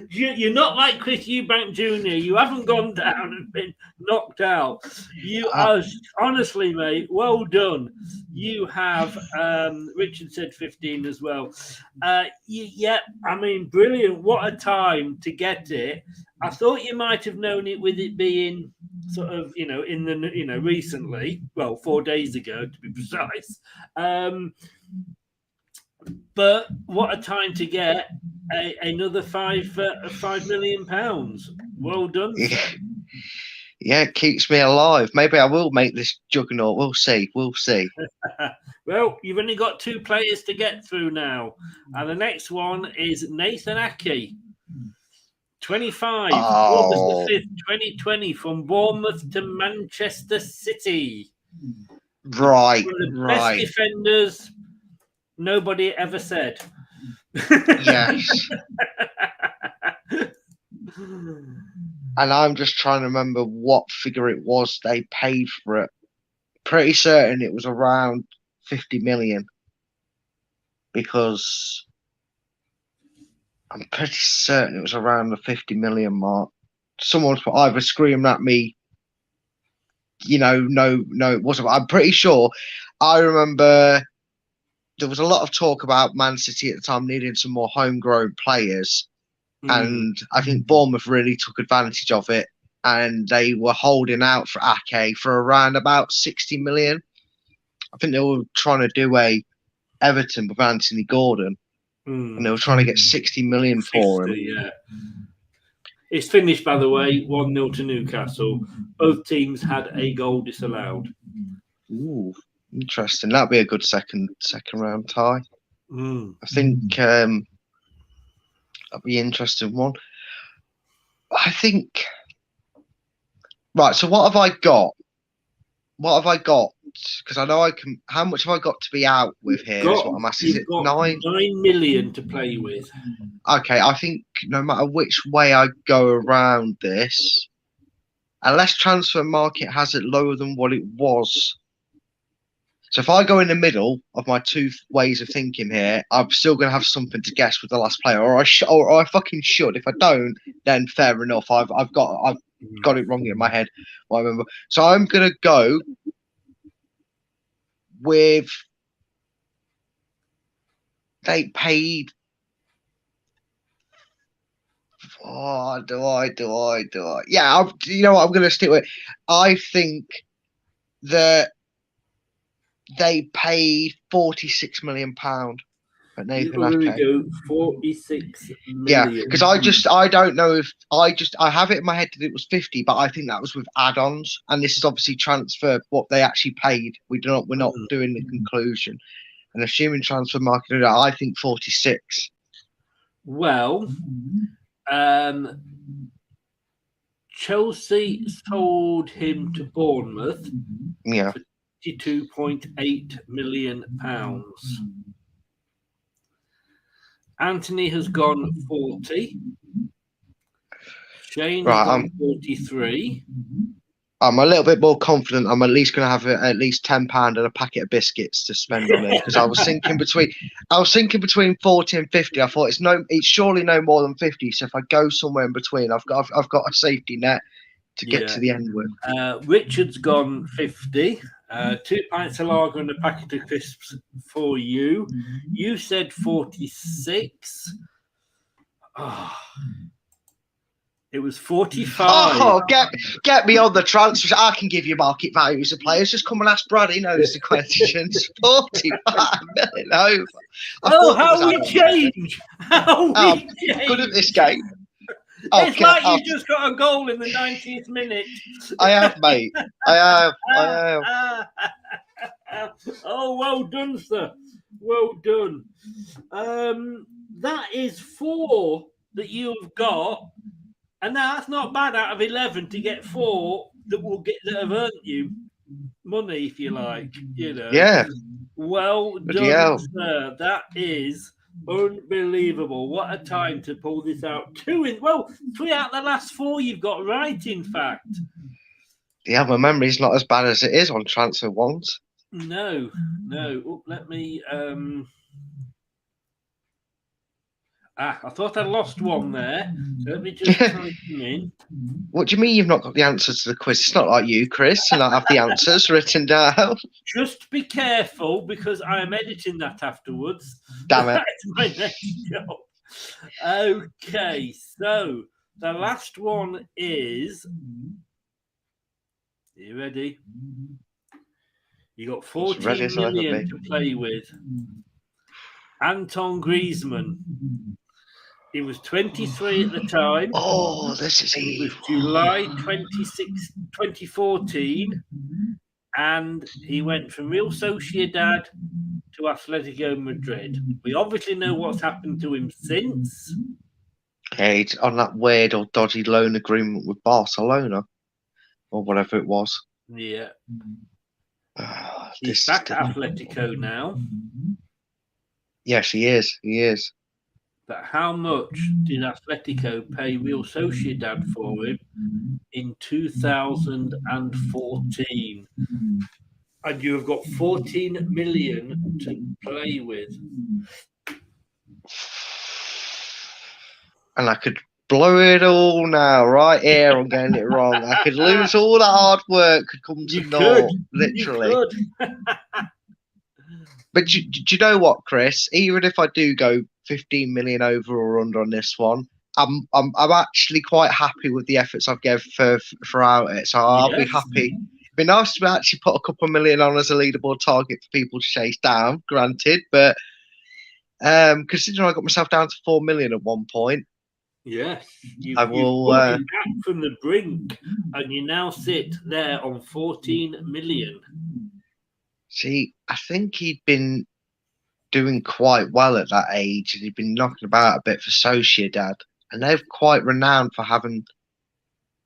You're not like Chris Eubank Jr. You haven't gone down and been knocked out. You are honestly, mate. Well done. You have. Richard said 15 as well. Yeah, I mean, brilliant. What a time to get it. I thought you might have known it with it being sort of, in the, recently. Well, 4 days ago, to be precise. But what a time to get another £5 million. Well done. Yeah, it keeps me alive. Maybe I will make this juggernaut. We'll see. Well, you've only got 2 players to get through now. And the next one is Nathan Ake. 25, August the 5th, 2020, from Bournemouth to Manchester City. Right, One of the best defenders nobody ever said. Yes. And I'm just trying to remember what figure it was they paid for it. Pretty certain it was around 50 million. Because I'm pretty certain it was around the 50 million mark. Someone's either screamed at me, no, it wasn't. I'm pretty sure. I remember there was a lot of talk about Man City at the time needing some more homegrown players. And I think Bournemouth really took advantage of it. And they were holding out for Ake for around about 60 million. I think they were trying to do a Everton with Anthony Gordon. And they were trying to get 60 million for him. Yeah. It's finished, by the way, 1-0 to Newcastle. Both teams had a goal disallowed. Ooh, interesting. That'd be a good second round tie. I think that'd be an interesting one. I think. Right. So what have I got? Because I know I can. How much have I got to be out with here? Is what I'm asking. Is it 9 million to play with? Okay, I think no matter which way I go around this, unless transfer market has it lower than what it was. So if I go in the middle of my two ways of thinking here, I'm still going to have something to guess with the last player, or I fucking should. If I don't, then fair enough. I've got it wrong in my head. I remember. So I'm going to go with. They paid. Oh, do I? Yeah, you know what? I'm going to stick with. I think that they paid £46 million for Nathan Ake. Go 46 million. Yeah, because I don't know if I have it in my head that it was 50, but I think that was with add-ons, and this is obviously transfer what they actually paid. We're not doing the conclusion, and assuming transfer market, I think 46. Well, Chelsea sold him to Bournemouth. Yeah. For £52.8 million. Anthony has gone 40. Shane has gone 43. I'm a little bit more confident. I'm at least going to have at least £10 and a packet of biscuits to spend on it, because I was thinking between 40 and 50. I thought it's surely no more than 50. So if I go somewhere in between, I've got a safety net to get to the end with. Richard's gone 50. 2 pints of lager and a packet of crisps for you. You said 46. Oh, it was 45. Oh, get me on the transfers. I can give you market values of players. Just come and ask Brad. He knows the questions. 45 million over. How we change. Good at this game. It's like you just got a goal in the 90th minute. I have, mate. I have. Oh, well done, sir. Well done. That is 4 that you've got, and that's not bad out of 11 to get 4 that have earned you money, if you like. Yeah. Well done, sir. That is unbelievable. What a time to pull this out. 3 out of the last 4 you've got right, in fact. Yeah, my memory's not as bad as it is on transfer ones. No. Oh, let me I thought I lost one there. So let me just type them in. What do you mean you've not got the answers to the quiz? It's not like you, Chris, and I have the answers written down. Just be careful, because I am editing that afterwards. Damn it. That's my next job. Okay, so the last one is... Are you ready? You got 14 million to play with. Anton Griezmann. He was 23 at the time. Oh, this is evil. It was July 2014. And he went from Real Sociedad to Atletico Madrid. We obviously know what's happened to him since. Yeah, he's on that weird or dodgy loan agreement with Barcelona, or whatever it was. Yeah. He's back at Atletico now. Yes, he is. But how much did Atletico pay Real Sociedad for him in 2014? And you have got 14 million to play with. And I could blow it all now, right here. I'm getting it wrong. I could lose all that hard work. Could come to naught, literally. You could. But do you know what, Chris? Even if I do go 15 million over or under on this one, I'm actually quite happy with the efforts I've given throughout it. So I'll be happy. It'd be nice to actually put a couple of million on as a leaderboard target for people to chase down, granted. But considering I got myself down to 4 million at one point. Yes, I will back from the brink, and you now sit there on 14 million. See, I think he'd been doing quite well at that age, and he'd been knocking about a bit for Sociedad, and they're quite renowned for having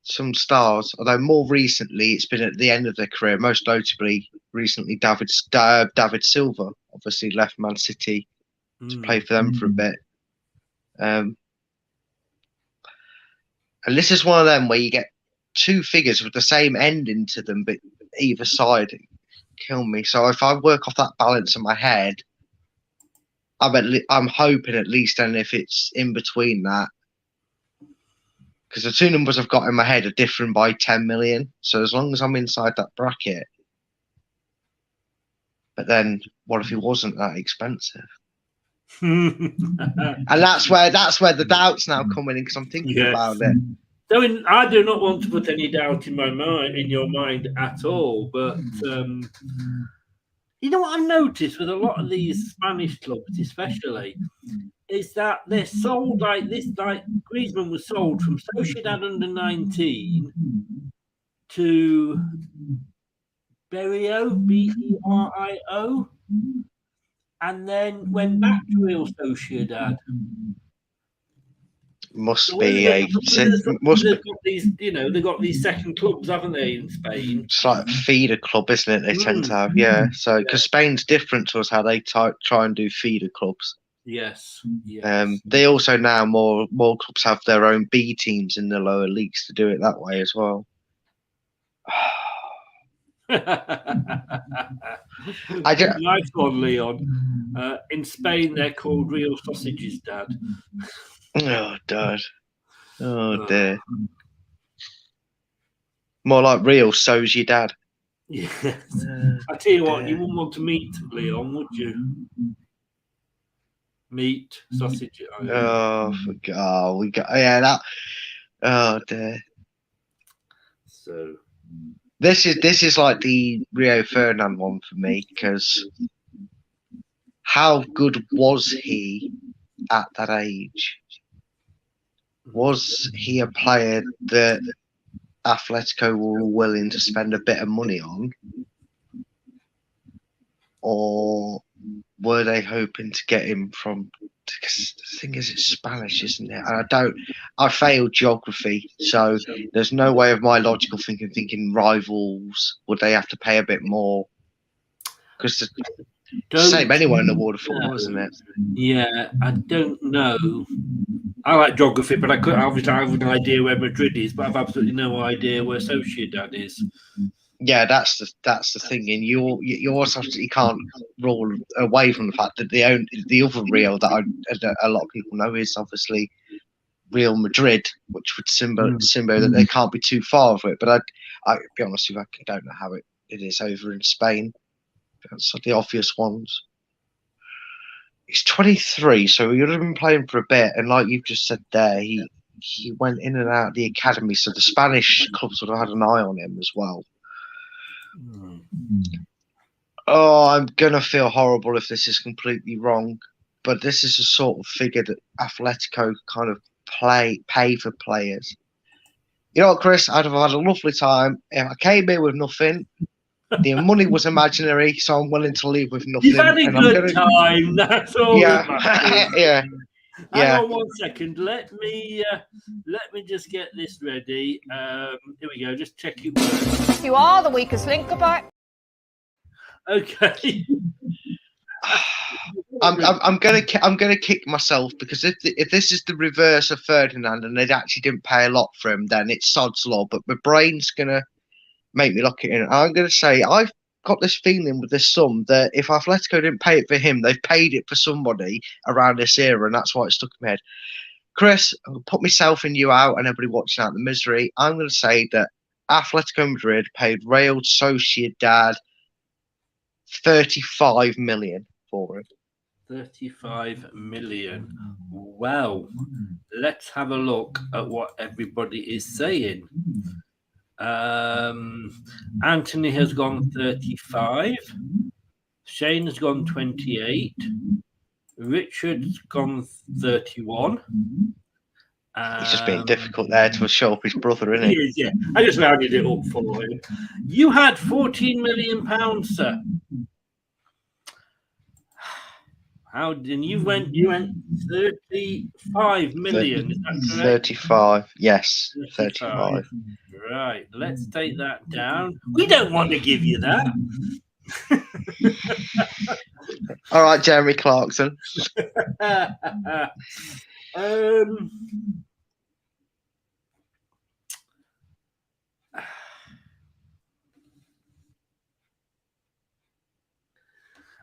some stars. Although more recently, it's been at the end of their career. Most notably, recently, David Silva obviously left Man City to play for them for a bit. And this is one of them where you get two figures with the same ending to them, but either side kill me. So if I work off that balance in my head, I'm hoping at least, and if it's in between that, because the two numbers I've got in my head are different by 10 million. So as long as I'm inside that bracket, but then what if it wasn't that expensive? And that's where the doubts now come in, because I'm thinking about it. I do not want to put any doubt in your mind at all. But you know what I've noticed with a lot of these Spanish clubs, especially, is that they're sold like this. Like Griezmann was sold from Sociedad under 19 to Berio, Berio. And then went back to Real Sociedad. Must be a. They've got these second clubs, haven't they, in Spain? It's like a feeder club, isn't it? They tend to have, yeah. So because Spain's different to us, how they try and do feeder clubs. Yes. They also now more clubs have their own B teams in the lower leagues to do it that way as well. Nice one, Leon. In Spain, they're called Real Sausages, Dad. Oh, Dad. Oh, dear. More like Real So's your dad. Yes. I tell you what, you wouldn't want to meet Leon, would you? Meat, sausage. Oh, we got that. Oh, dear. So. This is like the Rio Ferdinand one for me, because how good was he at that age? Was he a player that Atletico were willing to spend a bit of money on? Or were they hoping to get him from... Because the thing is, it's Spanish, isn't it? And I failed geography, so there's no way of my logical thinking rivals, would they have to pay a bit more? Because the same anywhere in the world of football, isn't it? Yeah, I don't know. I like geography, but I have an idea where Madrid is, but I've absolutely no idea where Sociedad is. Yeah, that's the thing, and you also you can't roll away from the fact that the other Real that a lot of people know is obviously Real Madrid, which would symbol that they can't be too far of it. But I be honest with you, I don't know how it is over in Spain. That's the obvious ones. He's 23, so he would have been playing for a bit, and like you've just said there, he went in and out of the academy, so the Spanish clubs would have had an eye on him as well. Oh, I'm gonna feel horrible if this is completely wrong, but this is a sort of figure that Atletico kind of pay for players. You know what, Chris? I'd have had a lovely time if I came here with nothing. The money was imaginary, so I'm willing to leave with nothing. You've had a good time. That's all. Yeah, yeah. Hang on 1 second. Let me just get this ready. Here we go. Just check it works. You are the weakest link about. Okay. I'm gonna kick myself, because if this is the reverse of Ferdinand and they actually didn't pay a lot for him, then it's sod's law. But my brain's gonna make me look at it. I'm gonna say I've got this feeling with this sum that if Atletico didn't pay it for him, they've paid it for somebody around this era, and that's why it stuck in my head. Chris, I'll put myself and you out and everybody watching out the misery. I'm going to say that Atletico Madrid paid Real Sociedad 35 million for him. 35 million. Well, let's have a look at what everybody is saying. Anthony has gone 35. Shane has gone 28. Richard's gone 31. He's just being difficult there to show up his brother, isn't he? He is, yeah. I just rounded it up for him. You had £14 million, sir. How did you went 35 million? Is that correct? 35, yes, 35. Right, let's take that down. We don't want to give you that. All right, Jeremy Clarkson.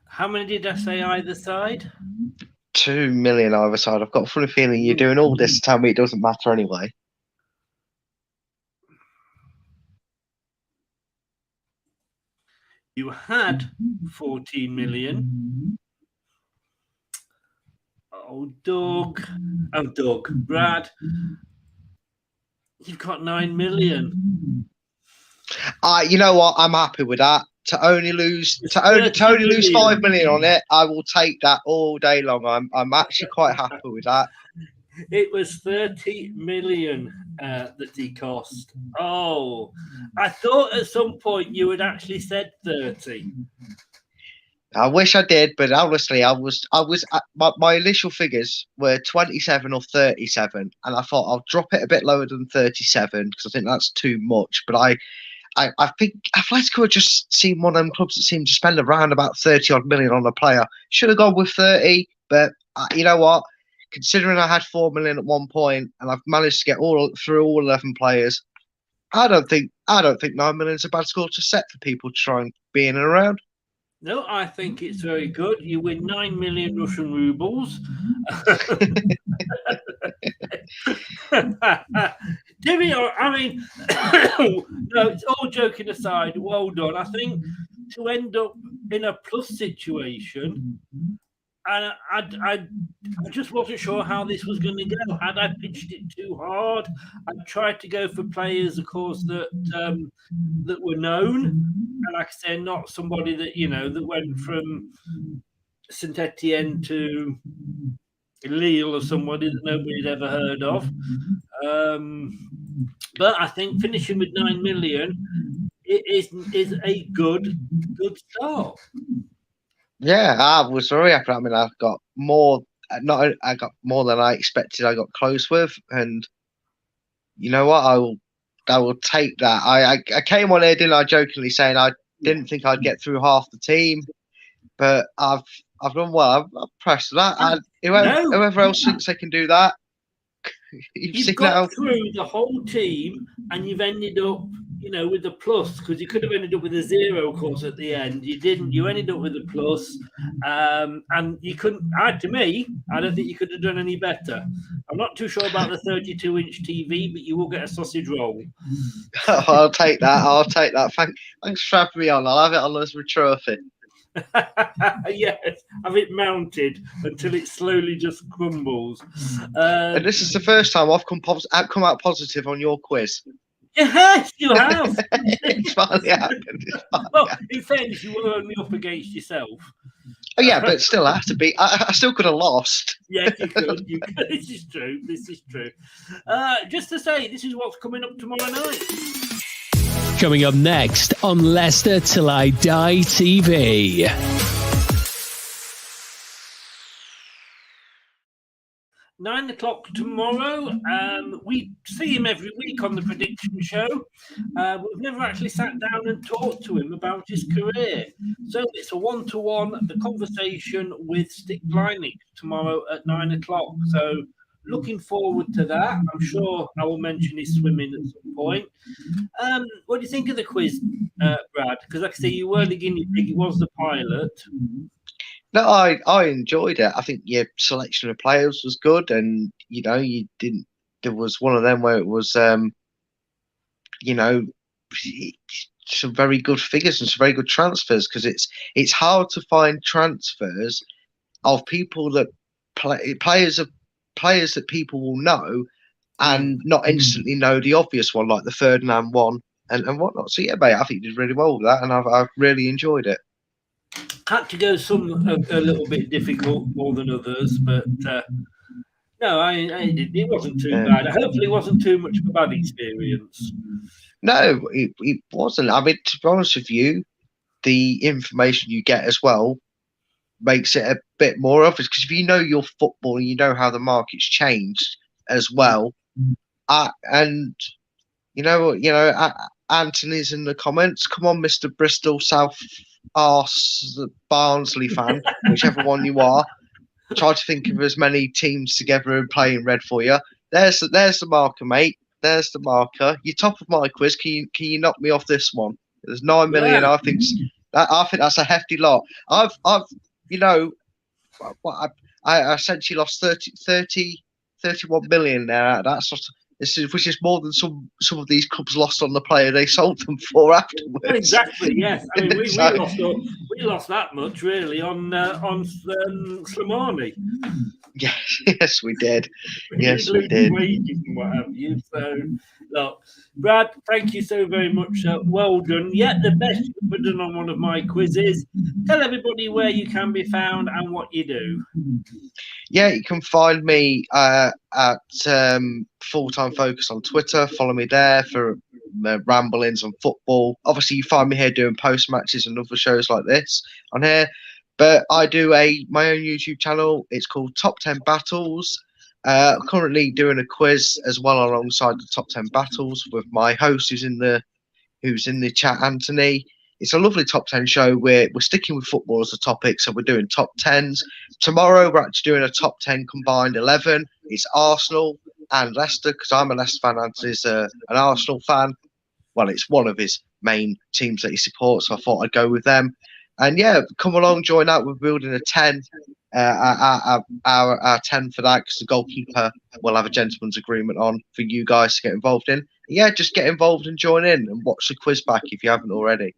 How many did I say either side? 2 million either side. I've got a funny feeling you're doing all this to tell me it doesn't matter anyway. You had 14 million. Oh, Doug. Brad. You've got 9 million. You know what? I'm happy with that. To only lose 5 million on it, I will take that all day long. I'm actually quite happy with that. It was 30 million that he cost. Oh, I thought at some point you had actually said 30. I wish I did, but honestly, my initial figures were 27 or 37, and I thought I'll drop it a bit lower than 37 because I think that's too much. But I think Atletico just seem one of them clubs that seem to spend around about 30 odd million on a player. Should have gone with 30, but you know what? Considering I had 4 million at one point and I've managed to get through all 11 players, I don't think 9 million is a bad score to set for people to try and be in and around. No, I think it's very good. You win 9 million Russian rubles. I mean, no, it's all joking aside. Well done. I think to end up in a plus situation, and I just wasn't sure how this was going to go. Had I pitched it too hard? I tried to go for players, of course, that were known, and like I said, not somebody that that went from Saint Etienne to Lille or somebody that nobody'd ever heard of. But I think finishing with 9 million is a good start. Yeah, I was very happy. I mean, I got more than I expected. I got close with, and you know what? I will take that. I came on here, didn't I, jokingly saying I didn't think I'd get through half the team, but I've done well. I've pressed that, and whoever else thinks they can do that, you've got through the whole team, and you've ended up, with a plus, because you could have ended up with a 0, of course, at the end. You didn't. You ended up with a plus, and you couldn't. To me, I don't think you could have done any better. I'm not too sure about the 32-inch TV, but you will get a sausage roll. I'll take that. Thanks for having me on. I'll have it on as a trophy. Yes, have it mounted until it slowly just crumbles. And this is the first time I've come out positive on your quiz. Yes, you have. It's finally happened. In fairness, you were only up against yourself. Oh yeah, but still, I have to be. I still could have lost. Yeah, you could. This is true. Just to say, this is what's coming up tomorrow night. Coming up next on Leicester Till I Die TV. 9 o'clock tomorrow. We see him every week on the prediction show. We've never actually sat down and talked to him about his career. So it's a one-to-one, the conversation with Stick Blinding tomorrow at 9 o'clock. So looking forward to that. I'm sure I will mention his swimming at some point. What do you think of the quiz, Brad? Because like I say, you were the guinea pig. It was the pilot. No, I enjoyed it. I think your selection of players was good, and you didn't. There was one of them where it was, some very good figures and some very good transfers, because it's hard to find transfers of people that players that people will know and not instantly know the obvious one, like the Ferdinand one and whatnot. So yeah, mate, I think you did really well with that, and I've really enjoyed it. Had to go some a little bit difficult more than others, but no, it wasn't too bad. Hopefully, it wasn't too much of a bad experience. No, it wasn't. I mean, to be honest with you, the information you get as well makes it a bit more obvious, because if you know your football and you know how the market's changed as well, and Anthony's in the comments. Come on, Mr. Bristol South Arse Barnsley fan, whichever one you are. Try to think of as many teams together and playing red for you. There's the marker, mate. There's the marker. You're top of my quiz. Can you knock me off this one? There's 9 million. Yeah. I think that's a hefty lot. I essentially lost 31 million there. That's which is more than some of these clubs lost on the player they sold them for afterwards. Exactly. Yes. I mean, we lost that much really on Slimani. Yes, we did. Yes, we did. And what have you? So, look, Brad, thank you so very much. Well done. Yeah, the best you've ever done on one of my quizzes. Tell everybody where you can be found and what you do. Yeah, you can find me at Full-Time Focus on Twitter. Follow me there for ramblings on football. Obviously, you find me here doing post matches and other shows like this on here. But I do my own YouTube channel. It's called Top 10 Battles. Currently doing a quiz as well alongside the Top 10 Battles with my host who's in the chat, Anthony. It's a lovely top 10 show. We're sticking with football as a topic, so we're doing top 10s. Tomorrow, we're actually doing a top 10 combined 11. It's Arsenal and Leicester, because I'm a Leicester fan, Anthony's an Arsenal fan. Well, it's one of his main teams that he supports, so I thought I'd go with them. And yeah, come along, join out. We're building a 10, our 10 for that, because the goalkeeper will have a gentleman's agreement on for you guys to get involved in. Yeah, just get involved and join in and watch the quiz back if you haven't already.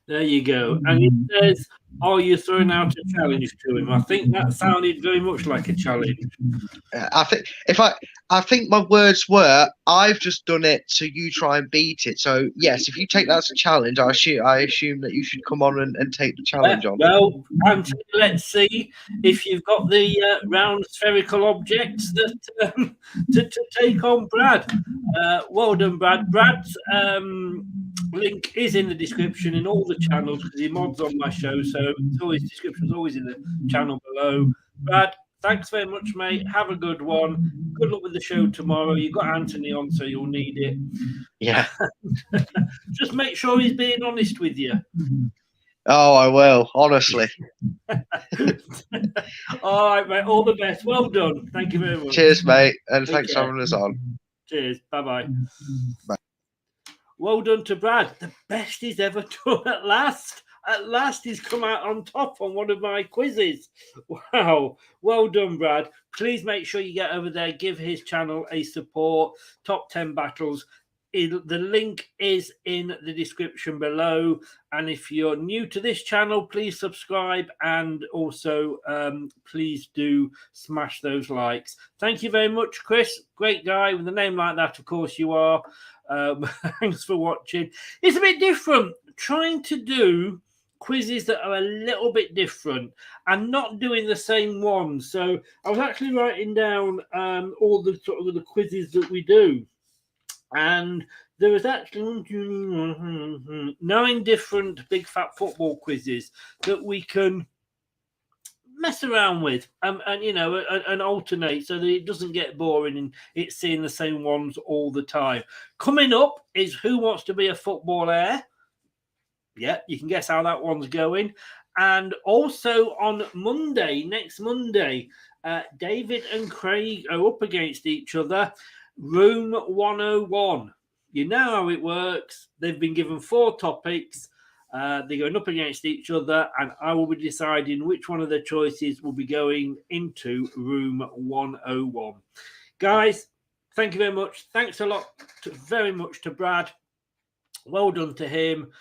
There you go. And it says, are you throwing out a challenge to him? I think that sounded very much like a challenge. I think my words were, I've just done it, so you try and beat it. So yes, if you take that as a challenge, I assume that you should come on and take the challenge on. Well, Anthony, let's see if you've got the round spherical objects that to take on Brad. Well done, Brad. Brad's link is in the description in all the channels, because he mods on my show, so it's always description's always in the channel below. Brad, thanks very much, mate. Have a good one. Good luck with the show tomorrow. You've got Anthony on, so you'll need it. Yeah. Just make sure he's being honest with you. Oh, I will, honestly. All right, mate. All the best. Well done. Thank you very much. Cheers, mate, and thanks for having us on. Cheers. Bye-bye. Bye. Well done to Brad. The best he's ever done at last. At last he's come out on top on one of my quizzes. Wow. Well done, Brad. Please make sure you get over there. Give his channel a support. Top 10 Battles. The link is in the description below. And if you're new to this channel, please subscribe. And also, please do smash those likes. Thank you very much, Chris. Great guy. With a name like that, of course you are. Thanks for watching. It's a bit different trying to do quizzes that are a little bit different and not doing the same ones. So I was actually writing down all the sort of the quizzes that we do, and there was actually 9 different big fat football quizzes that we can mess around with and you know, and alternate so that it doesn't get boring and it's seeing the same ones all the time. Coming up is Who Wants to Be a Football Heir? Yeah, you can guess how that one's going. And also on Monday, next Monday, David and Craig are up against each other. Room 101. You know how it works. They've been given 4 topics. They're going up against each other, and I will be deciding which one of their choices will be going into room 101. Guys, thank you very much. Thanks a lot, very much to Brad. Well done to him.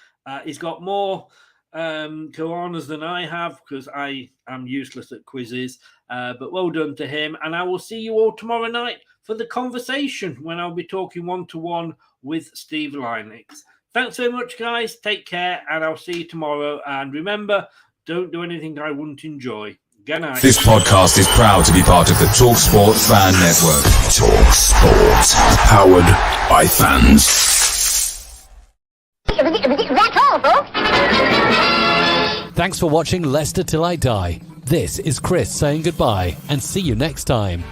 He's got more koanas than I have because I am useless at quizzes. But well done to him. And I will see you all tomorrow night for the conversation when I'll be talking one-to-one with Steve Linux. Thanks very much, guys. Take care, and I'll see you tomorrow. And remember, don't do anything I wouldn't enjoy. Good night. This podcast is proud to be part of the TalkSport Fan Network. TalkSport. Powered by fans. That's all, folks. Thanks for watching Leicester Till I Die. This is Chris saying goodbye, and see you next time.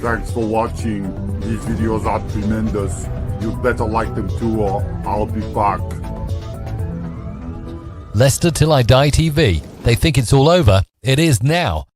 Thanks for watching. These videos are tremendous. You'd better like them too, or I'll be back. Leicester Till I Die TV. They think it's all over. It is now.